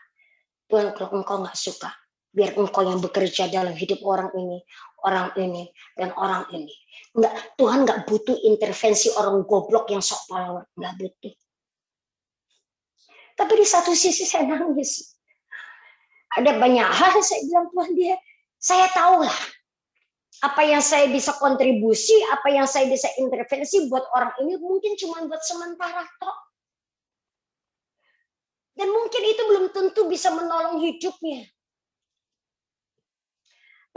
Tuhan kalau engkau nggak suka, biar engkau yang bekerja dalam hidup orang ini, dan orang ini. Tuhan nggak butuh intervensi orang goblok yang sok pahlawan, nggak butuh. Tapi di satu sisi saya nangis. Ada banyak hal saya bilang, Tuhan, saya tahu lah apa yang saya bisa kontribusi, apa yang saya bisa intervensi buat orang ini mungkin cuma buat sementara toh. Dan mungkin itu belum tentu bisa menolong hidupnya.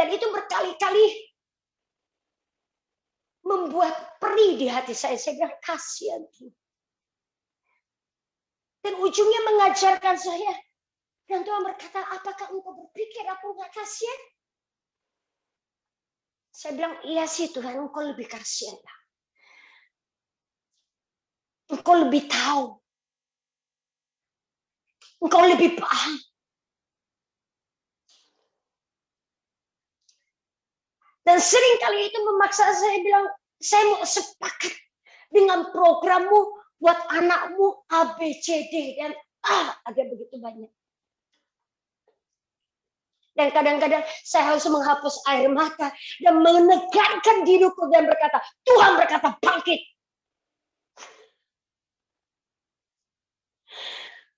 Dan itu berkali-kali membuat perih di hati saya. Saya bilang, kasihan. Dan ujungnya mengajarkan saya. Dan Tuhan berkata, apakah engkau berpikir aku nggak kasihan? Saya bilang, iya sih Tuhan, engkau lebih kasihan. Engkau lebih tahu. Engkau lebih paham. Dan sering kali itu memaksa saya bilang, saya mau sepakat dengan programmu buat anakmu A, B, C, D, dan ada begitu banyak. Dan kadang-kadang saya harus menghapus air mata dan menegakkan diriku dan berkata, Tuhan berkata bangkit.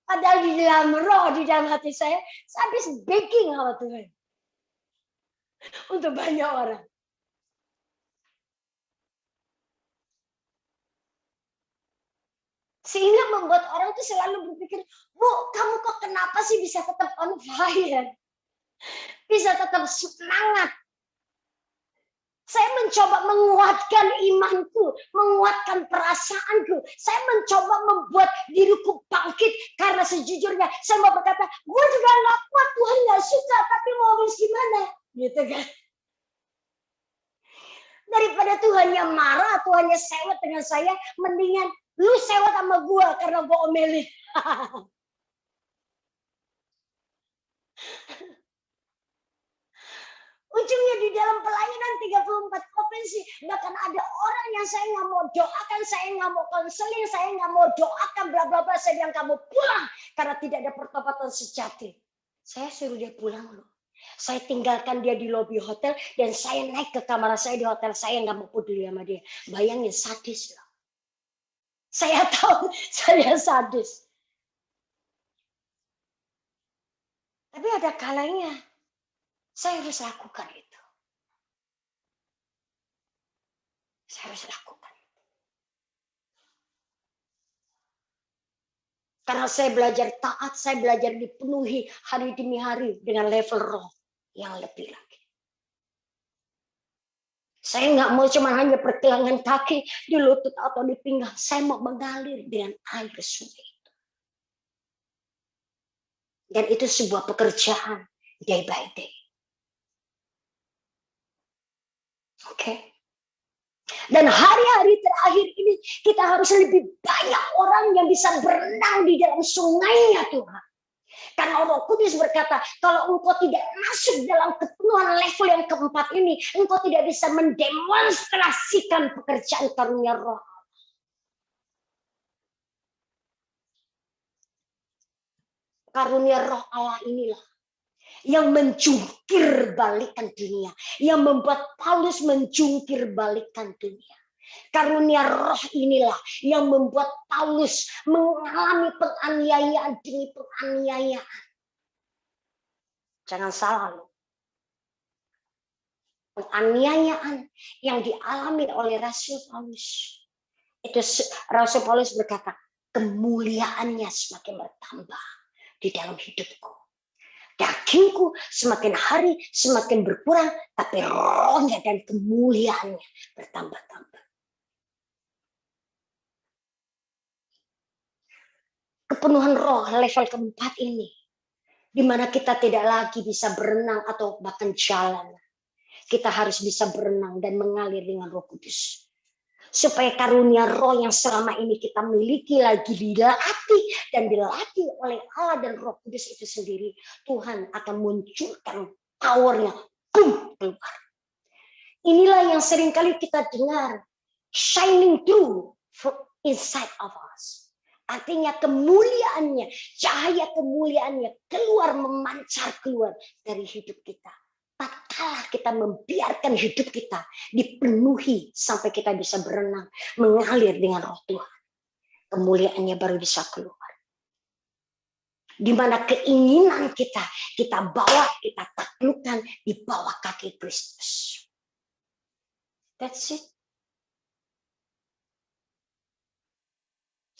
Padahal di dalam roh, di dalam hati saya habis begging sama Tuhan. Untuk banyak orang. Sehingga membuat orang tuh selalu berpikir, Bu, kamu kok kenapa sih bisa tetap on fire? Bisa tetap semangat. Saya mencoba menguatkan imanku, menguatkan perasaanku. Saya mencoba membuat diriku bangkit. Karena sejujurnya saya mau berkata, gue juga gak kuat, Tuhan gak suka, tapi mau habis gimana? Gitu kan. Daripada Tuhannya marah, Tuhannya sewot dengan saya, mendingan lu sewot sama gua karena gua omelin. Ujungnya di dalam pelayanan 34 provinsi, bahkan ada orang yang saya nggak mau doakan, saya nggak mau konseling, saya nggak mau doakan, bla bla bla, saya bilang kamu pulang karena tidak ada pertobatan sejati. Saya suruh dia pulang loh. Saya tinggalkan dia di lobi hotel dan saya naik ke kamar saya di hotel, saya nggak mau peduli sama dia. Bayangin, sadis loh. Saya tahu saya sadis. Tapi ada kalanya saya harus lakukan itu. Saya harus lakukan. Karena saya belajar taat, saya belajar dipenuhi hari demi hari dengan level roh yang lebih lagi. Saya nggak mau cuma hanya pergelangan kaki di lutut atau di pinggang. Saya mau mengalir dengan air sungai itu. Dan itu sebuah pekerjaan day by day. Oke. Dan hari-hari terakhir ini kita harus lebih banyak orang yang bisa berenang di dalam sungainya Tuhan. Karena Roh Kudus berkata, kalau engkau tidak masuk dalam kepenuhan level yang keempat ini, engkau tidak bisa mendemonstrasikan pekerjaan karunia Roh. Karunia Roh Allah inilah yang menjungkir balikan dunia, yang membuat Paulus menjungkir balikan dunia. Karunia Roh inilah yang membuat Paulus mengalami penganiayaan demi penganiayaan. Jangan salah loh. Penganiayaan yang dialami oleh Rasul Paulus. Itu Rasul Paulus berkata, kemuliaannya semakin bertambah di dalam hidupku. Dagingku semakin hari semakin berkurang, tapi rohnya dan kemuliaannya bertambah-tambah. Kepenuhan roh level keempat ini, di mana kita tidak lagi bisa berenang atau bahkan jalan. Kita harus bisa berenang dan mengalir dengan Roh Kudus. Supaya karunia roh yang selama ini kita miliki lagi dilatih dan dilatih oleh Allah dan Roh Kudus itu sendiri, Tuhan akan munculkan powernya, boom, keluar. Inilah yang seringkali kita dengar, shining through inside of us. Artinya kemuliaannya, cahaya kemuliaannya keluar, memancar keluar dari hidup kita. Tatkala kita membiarkan hidup kita dipenuhi sampai kita bisa berenang, mengalir dengan Roh Tuhan, kemuliaannya baru bisa keluar. Di mana keinginan kita bawa, kita taklukkan di bawah kaki Kristus. That's it.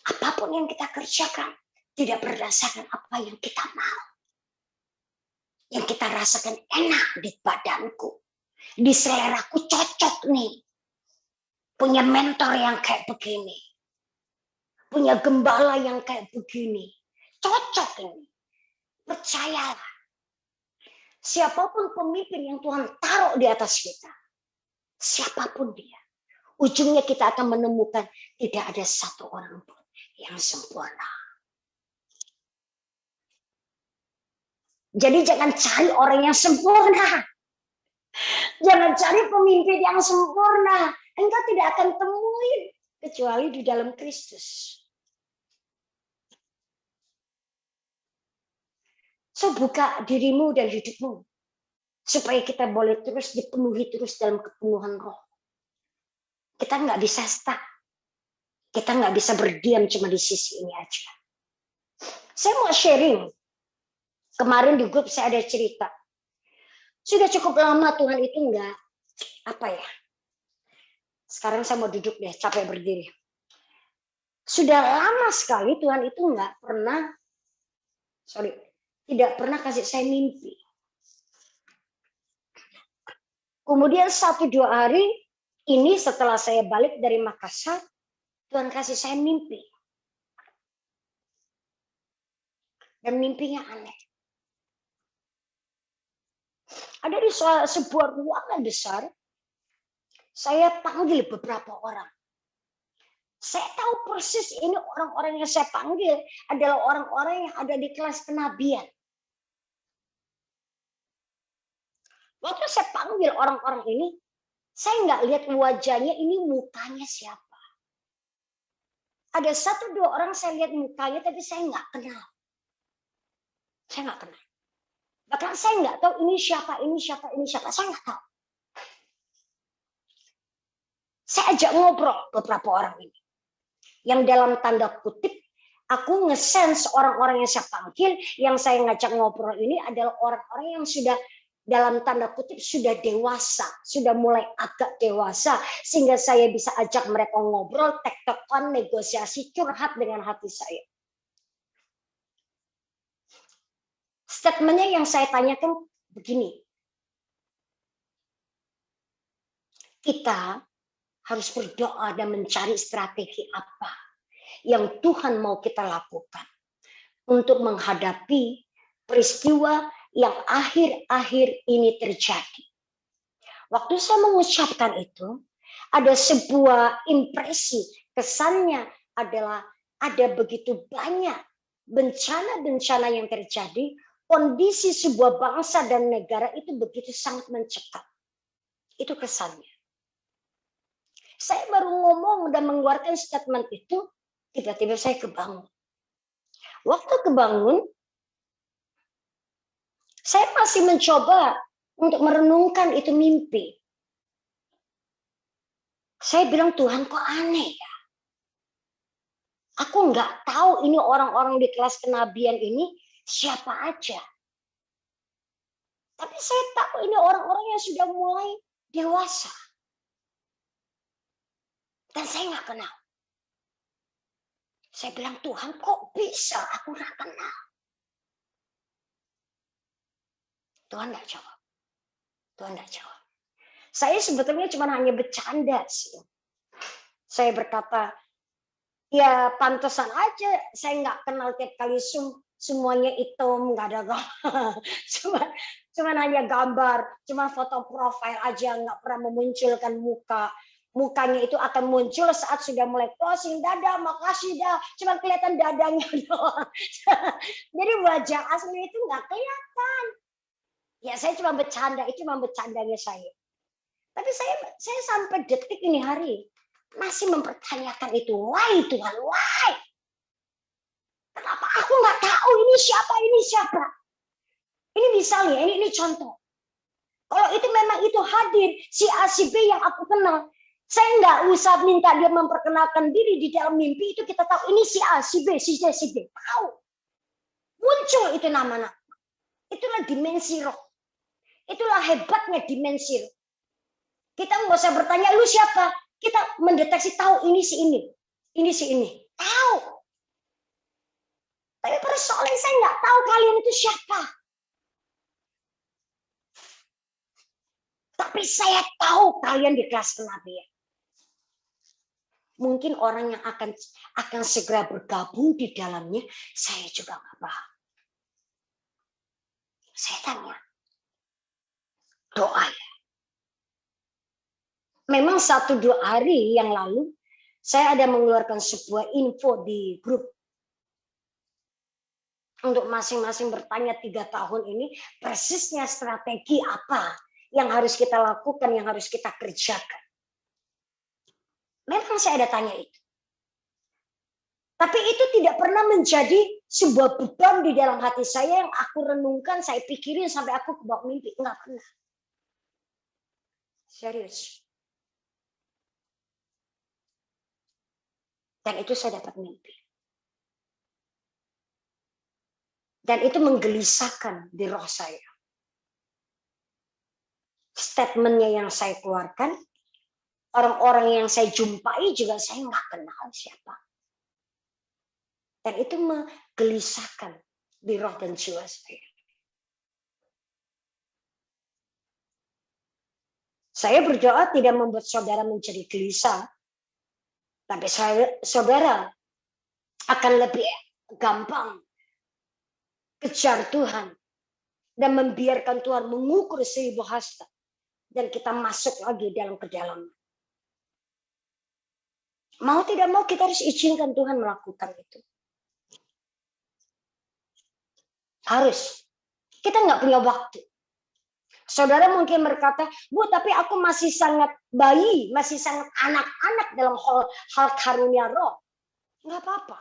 Apapun yang kita kerjakan tidak berdasarkan apa yang kita mau. Yang kita rasakan enak di badanku. Di seleraku cocok nih. Punya mentor yang kayak begini. Punya gembala yang kayak begini. Cocok ini. Percayalah. Siapapun pemimpin yang Tuhan taruh di atas kita. Siapapun dia. Ujungnya kita akan menemukan tidak ada satu orang pun yang sempurna. Jadi jangan cari orang yang sempurna. Jangan cari pemimpin yang sempurna. Engkau tidak akan temuin kecuali di dalam Kristus. So buka dirimu dan hidupmu supaya kita boleh terus dipenuhi terus dalam kepenuhan roh. Kita nggak bisa stuck. Kita nggak bisa berdiam cuma di sisi ini aja. Saya mau sharing. Kemarin di grup saya ada cerita. Sudah cukup lama Tuhan itu enggak, apa ya. Sekarang saya mau duduk deh, capek berdiri. Sudah lama sekali Tuhan itu tidak pernah kasih saya mimpi. Kemudian 1-2 hari ini setelah saya balik dari Makassar, Tuhan kasih saya mimpi. Dan mimpinya aneh. Ada di sebuah ruangan besar, Saya panggil beberapa orang. Saya tahu persis ini orang-orang yang saya panggil adalah orang-orang yang ada di kelas kenabian. Waktu saya panggil orang-orang ini, saya nggak lihat wajahnya, ini mukanya siapa. Ada 1-2 orang saya lihat mukanya, tapi saya nggak kenal. Saya nggak kenal. Bahkan saya nggak tahu ini siapa, ini siapa, ini siapa. Saya nggak tahu. Saya ajak ngobrol beberapa orang ini. Yang dalam tanda kutip, aku nge-sense orang-orang yang saya panggil, yang saya ngajak ngobrol ini adalah orang-orang yang sudah dalam tanda kutip sudah dewasa, sudah mulai agak dewasa, sehingga saya bisa ajak mereka ngobrol, tektokan, negosiasi, curhat dengan hati saya. Statementnya yang saya tanyakan begini, kita harus berdoa dan mencari strategi apa yang Tuhan mau kita lakukan untuk menghadapi peristiwa yang akhir-akhir ini terjadi. Waktu saya mengucapkan itu, ada sebuah impresi, kesannya adalah ada begitu banyak bencana-bencana yang terjadi, kondisi sebuah bangsa dan negara itu begitu sangat mencekam. Itu kesannya. Saya baru ngomong dan mengeluarkan statement itu, tiba-tiba saya kebangun. Waktu kebangun, saya masih mencoba untuk merenungkan itu mimpi. Saya bilang, Tuhan kok aneh ya? Aku nggak tahu ini orang-orang di kelas kenabian ini siapa aja. Tapi saya tahu ini orang-orang yang sudah mulai dewasa. Dan saya nggak kenal. Saya bilang, Tuhan kok bisa aku nggak kenal? Tuhan nggak jawab. Tuhan nggak jawab. Saya sebetulnya cuma hanya bercanda sih. Saya berkata, ya pantesan aja saya nggak kenal tiap kali semuanya hitam, nggak ada gambar. Cuma hanya gambar, cuma foto profil aja, nggak pernah memunculkan muka. Mukanya itu akan muncul saat sudah mulai closing dada, makasih dah, cuma kelihatan dadanya doang. Jadi wajah asli itu nggak kelihatan. Ya saya cuma bercanda, itu cuma bercandanya saya. Tapi saya sampai detik ini hari masih mempertanyakan itu. Why Tuhan, why? Kenapa aku nggak tahu ini siapa? Ini misalnya, ini contoh. Kalau itu memang itu hadir, si A, si B yang aku kenal, saya nggak usah minta dia memperkenalkan diri di dalam mimpi itu, kita tahu ini si A, si B, si C, si D. Tahu. Muncul itu nama-nama. Itulah dimensi roh. Itulah hebatnya dimensi roh. Kita nggak usah bertanya, lu siapa? Kita mendeteksi tahu ini si ini. Ini si ini. Tahu. Tapi persoalan saya nggak tahu kalian itu siapa. Tapi saya tahu kalian di kelas kenabian. Mungkin orang yang akan segera bergabung di dalamnya, saya juga nggak paham. Saya tanya, doa ya. Memang 1-2 hari yang lalu, saya ada mengeluarkan sebuah info di grup. Untuk masing-masing bertanya 3 tahun ini, persisnya strategi apa yang harus kita lakukan, yang harus kita kerjakan. Memang saya ada tanya itu. Tapi itu tidak pernah menjadi sebuah beban di dalam hati saya yang aku renungkan, saya pikirin sampai aku kebawa mimpi. Enggak pernah. Serius. Dan itu saya dapat mimpi. Dan itu menggelisahkan di roh saya. Statementnya yang saya keluarkan, orang-orang yang saya jumpai juga saya nggak kenal siapa. Dan itu menggelisahkan di roh dan jiwa saya. Saya berdoa tidak membuat saudara menjadi gelisah. Tapi saudara akan lebih gampang kejar Tuhan dan membiarkan Tuhan mengukur 1000 hasta. Dan kita masuk lagi dalam kedalaman. Mau tidak mau kita harus izinkan Tuhan melakukan itu. Harus. Kita nggak punya waktu. Saudara mungkin berkata, Bu, tapi aku masih sangat bayi, masih sangat anak-anak dalam hal karunia roh. Nggak apa-apa.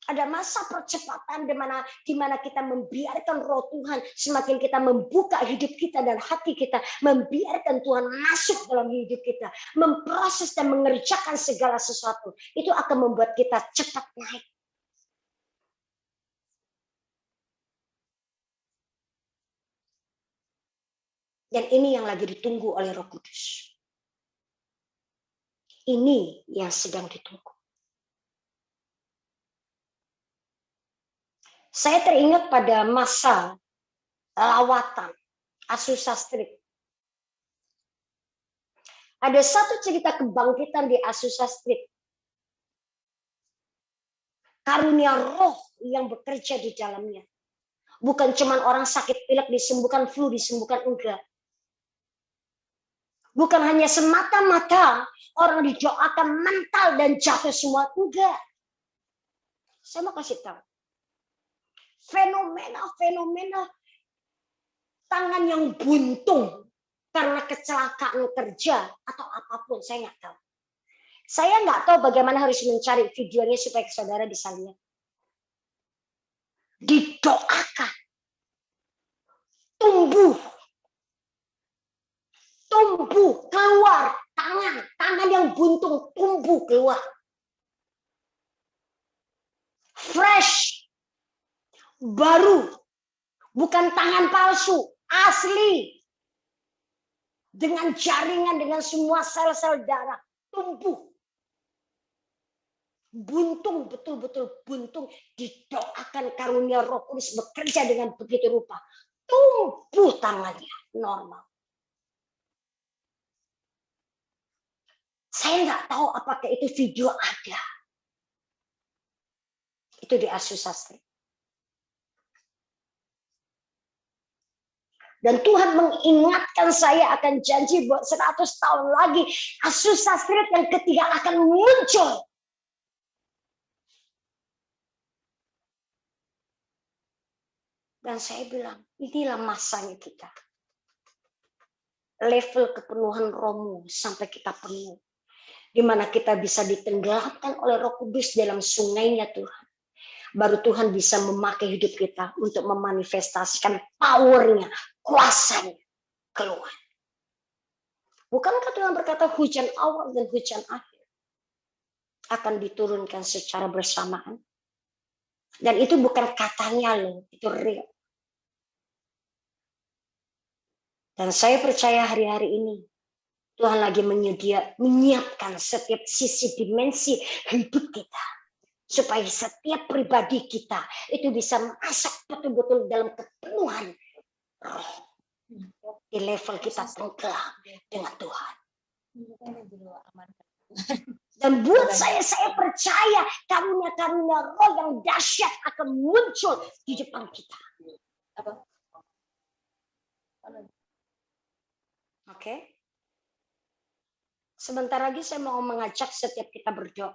Ada masa percepatan di mana kita membiarkan roh Tuhan, semakin kita membuka hidup kita dan hati kita, membiarkan Tuhan masuk dalam hidup kita, memproses dan mengerjakan segala sesuatu. Itu akan membuat kita cepat naik. Dan ini yang lagi ditunggu oleh Roh Kudus. Ini yang sedang ditunggu. Saya teringat pada masa lawatan Azusa Street. Ada satu cerita kebangkitan di Azusa Street. Karunia roh yang bekerja di dalamnya. Bukan cuma orang sakit pilek disembuhkan, flu disembuhkan, enggak. Bukan hanya semata-mata orang didoakan mental dan jatuh semua, enggak. Saya mau kasih tahu. Fenomena tangan yang buntung karena kecelakaan kerja atau apapun, saya nggak tahu. Saya nggak tahu bagaimana harus mencari videonya supaya saudara bisa lihat. Didoakan, tumbuh keluar tangan yang buntung tumbuh keluar, fresh, baru, bukan tangan palsu, asli, dengan jaringan, dengan semua sel-sel darah, tumbuh. Buntung, betul-betul buntung, didoakan karunia Roh Kudus bekerja dengan begitu rupa. Tumbuh tangannya, normal. Saya nggak tahu apakah itu video ada. Itu di Azusa Street. Dan Tuhan mengingatkan saya akan janji buat 100 tahun lagi Azusa Street yang ketiga akan muncul. Dan saya bilang, inilah masanya kita. Level kepenuhan rohmu sampai kita penuh. Di mana kita bisa ditenggelamkan oleh Roh Kudus dalam sungainya Tuhan. Baru Tuhan bisa memakai hidup kita untuk memanifestasikan powernya, kuasanya keluar. Bukankah Tuhan berkata hujan awal dan hujan akhir akan diturunkan secara bersamaan? Dan itu bukan katanya loh, itu real. Dan saya percaya hari-hari ini Tuhan lagi menyiapkan setiap sisi dimensi hidup kita. Supaya setiap pribadi kita itu bisa masuk betul-betul dalam kepenuhan roh. Di level kita tenggelam dengan Tuhan. Dan buat saya percaya karunia-karunia roh yang dahsyat akan muncul di depan kita. Oke. Sebentar lagi saya mau mengajak setiap kita berdoa.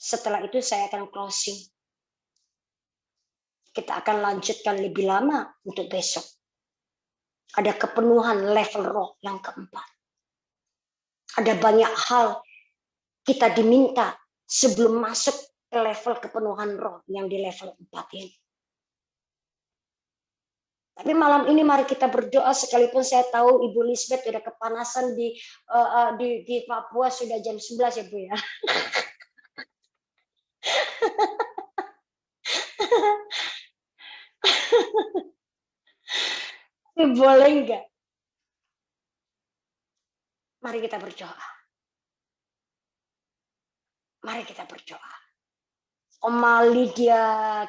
Setelah itu saya akan closing. Kita akan lanjutkan lebih lama untuk besok. Ada kepenuhan level roh yang keempat. Ada banyak hal kita diminta sebelum masuk ke level kepenuhan roh yang di level 4 ini. Tapi malam ini mari kita berdoa, sekalipun saya tahu Ibu Lisbeth sudah kepanasan di Papua, sudah jam 11 ya Bu ya. Boleh enggak? Mari kita berdoa. Mari kita berdoa. Oma Lydia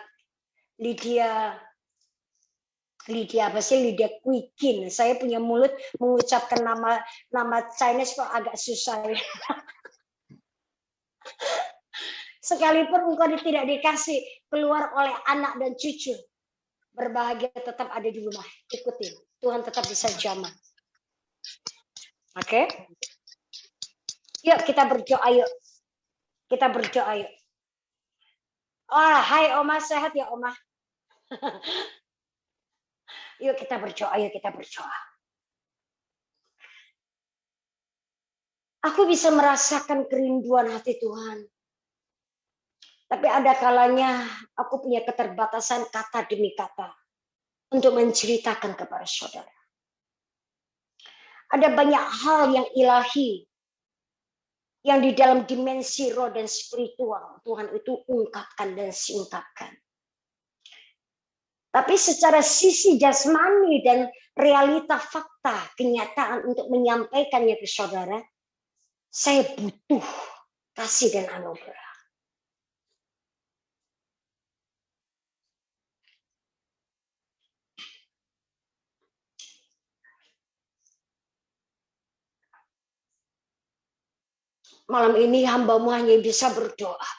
apa sih? Lydia Quikin. Saya punya mulut mengucapkan nama Chinese kok agak susah. Sekalipun engkau tidak dikasih keluar oleh anak dan cucu, berbahagia tetap ada di rumah. Ikutin. Tuhan tetap bisa jamah. Oke? Yuk kita berdoa yuk. Kita berdoa yuk. Hai Oma, sehat ya Oma? Yuk kita berdoa, yuk kita berdoa. Aku bisa merasakan kerinduan hati Tuhan. Tapi ada kalanya aku punya keterbatasan kata demi kata untuk menceritakan kepada saudara. Ada banyak hal yang ilahi yang di dalam dimensi roh dan spiritual Tuhan itu ungkapkan dan singkapkan. Tapi secara sisi jasmani dan realita fakta, kenyataan untuk menyampaikannya ke saudara, saya butuh kasih dan anugerah. Malam ini hamba-Mu hanya bisa berdoa.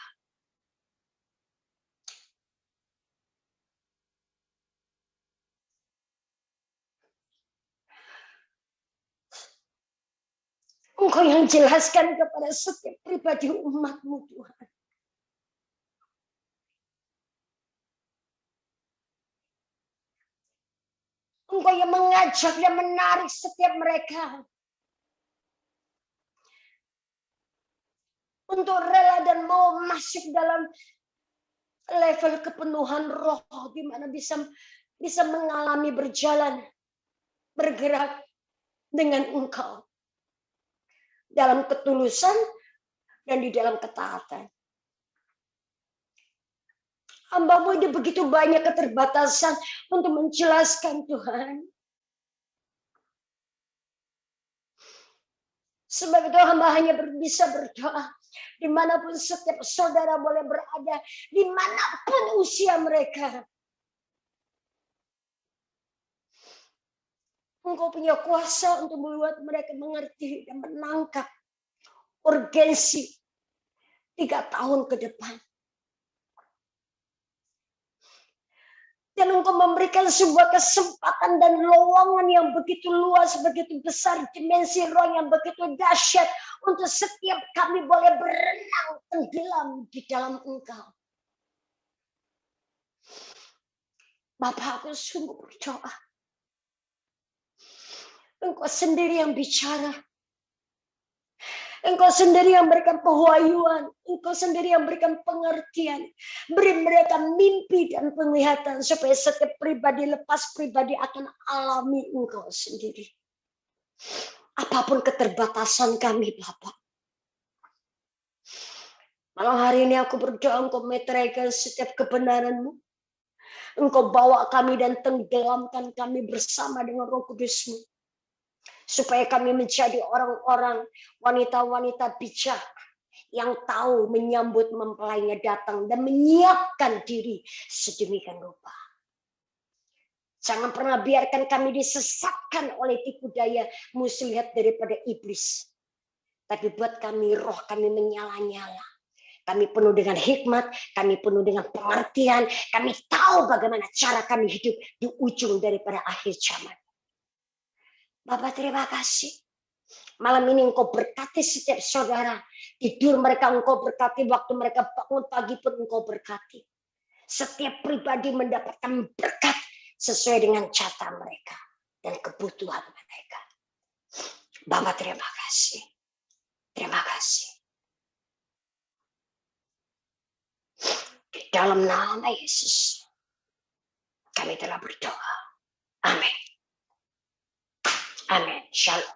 Engkau yang jelaskan kepada setiap pribadi umat-Mu Tuhan. Engkau yang mengajak dan menarik setiap mereka untuk rela dan mau masuk dalam level kepenuhan roh di mana bisa mengalami berjalan, bergerak dengan Engkau dalam ketulusan dan di dalam ketaatan. Hamba-Mu ini begitu banyak keterbatasan untuk menjelaskan Tuhan. Sebab itu hamba hanya bisa berdoa. Dimanapun setiap saudara boleh berada. Dimanapun usia mereka. Engkau punya kuasa untuk membuat mereka mengerti dan menangkap urgensi 3 tahun ke depan. Dan Engkau memberikan sebuah kesempatan dan lowongan yang begitu luas, begitu besar, dimensi roh yang begitu dahsyat untuk setiap kami boleh berenang tenggelam di dalam Engkau. Bapa, aku sungguh berdoa. Engkau sendiri yang bicara. Engkau sendiri yang berikan pewahyuan. Engkau sendiri yang berikan pengertian. Beri mereka mimpi dan penglihatan. Supaya setiap pribadi lepas pribadi akan alami Engkau sendiri. Apapun keterbatasan kami Bapak. Malam hari ini aku berdoa Engkau meteraikan setiap kebenaran-Mu. Engkau bawa kami dan tenggelamkan kami bersama dengan Roh Kudus-Mu. Supaya kami menjadi orang-orang, wanita-wanita bijak yang tahu menyambut mempelainya datang dan menyiapkan diri sedemikian rupa. Jangan pernah biarkan kami disesatkan oleh tipu daya muslihat daripada iblis. Tapi buat kami roh kami menyala-nyala. Kami penuh dengan hikmat, kami penuh dengan pengertian, kami tahu bagaimana cara kami hidup di ujung daripada akhir zaman. Bapak terima kasih. Malam ini Engkau berkati setiap saudara. Tidur mereka Engkau berkati. Waktu mereka bangun pagi pun Engkau berkati. Setiap pribadi mendapatkan berkat sesuai dengan jatah mereka. Dan kebutuhan mereka. Bapak terima kasih. Terima kasih. Di dalam nama Yesus. Kami telah berdoa. Amin. Amin. Shalom.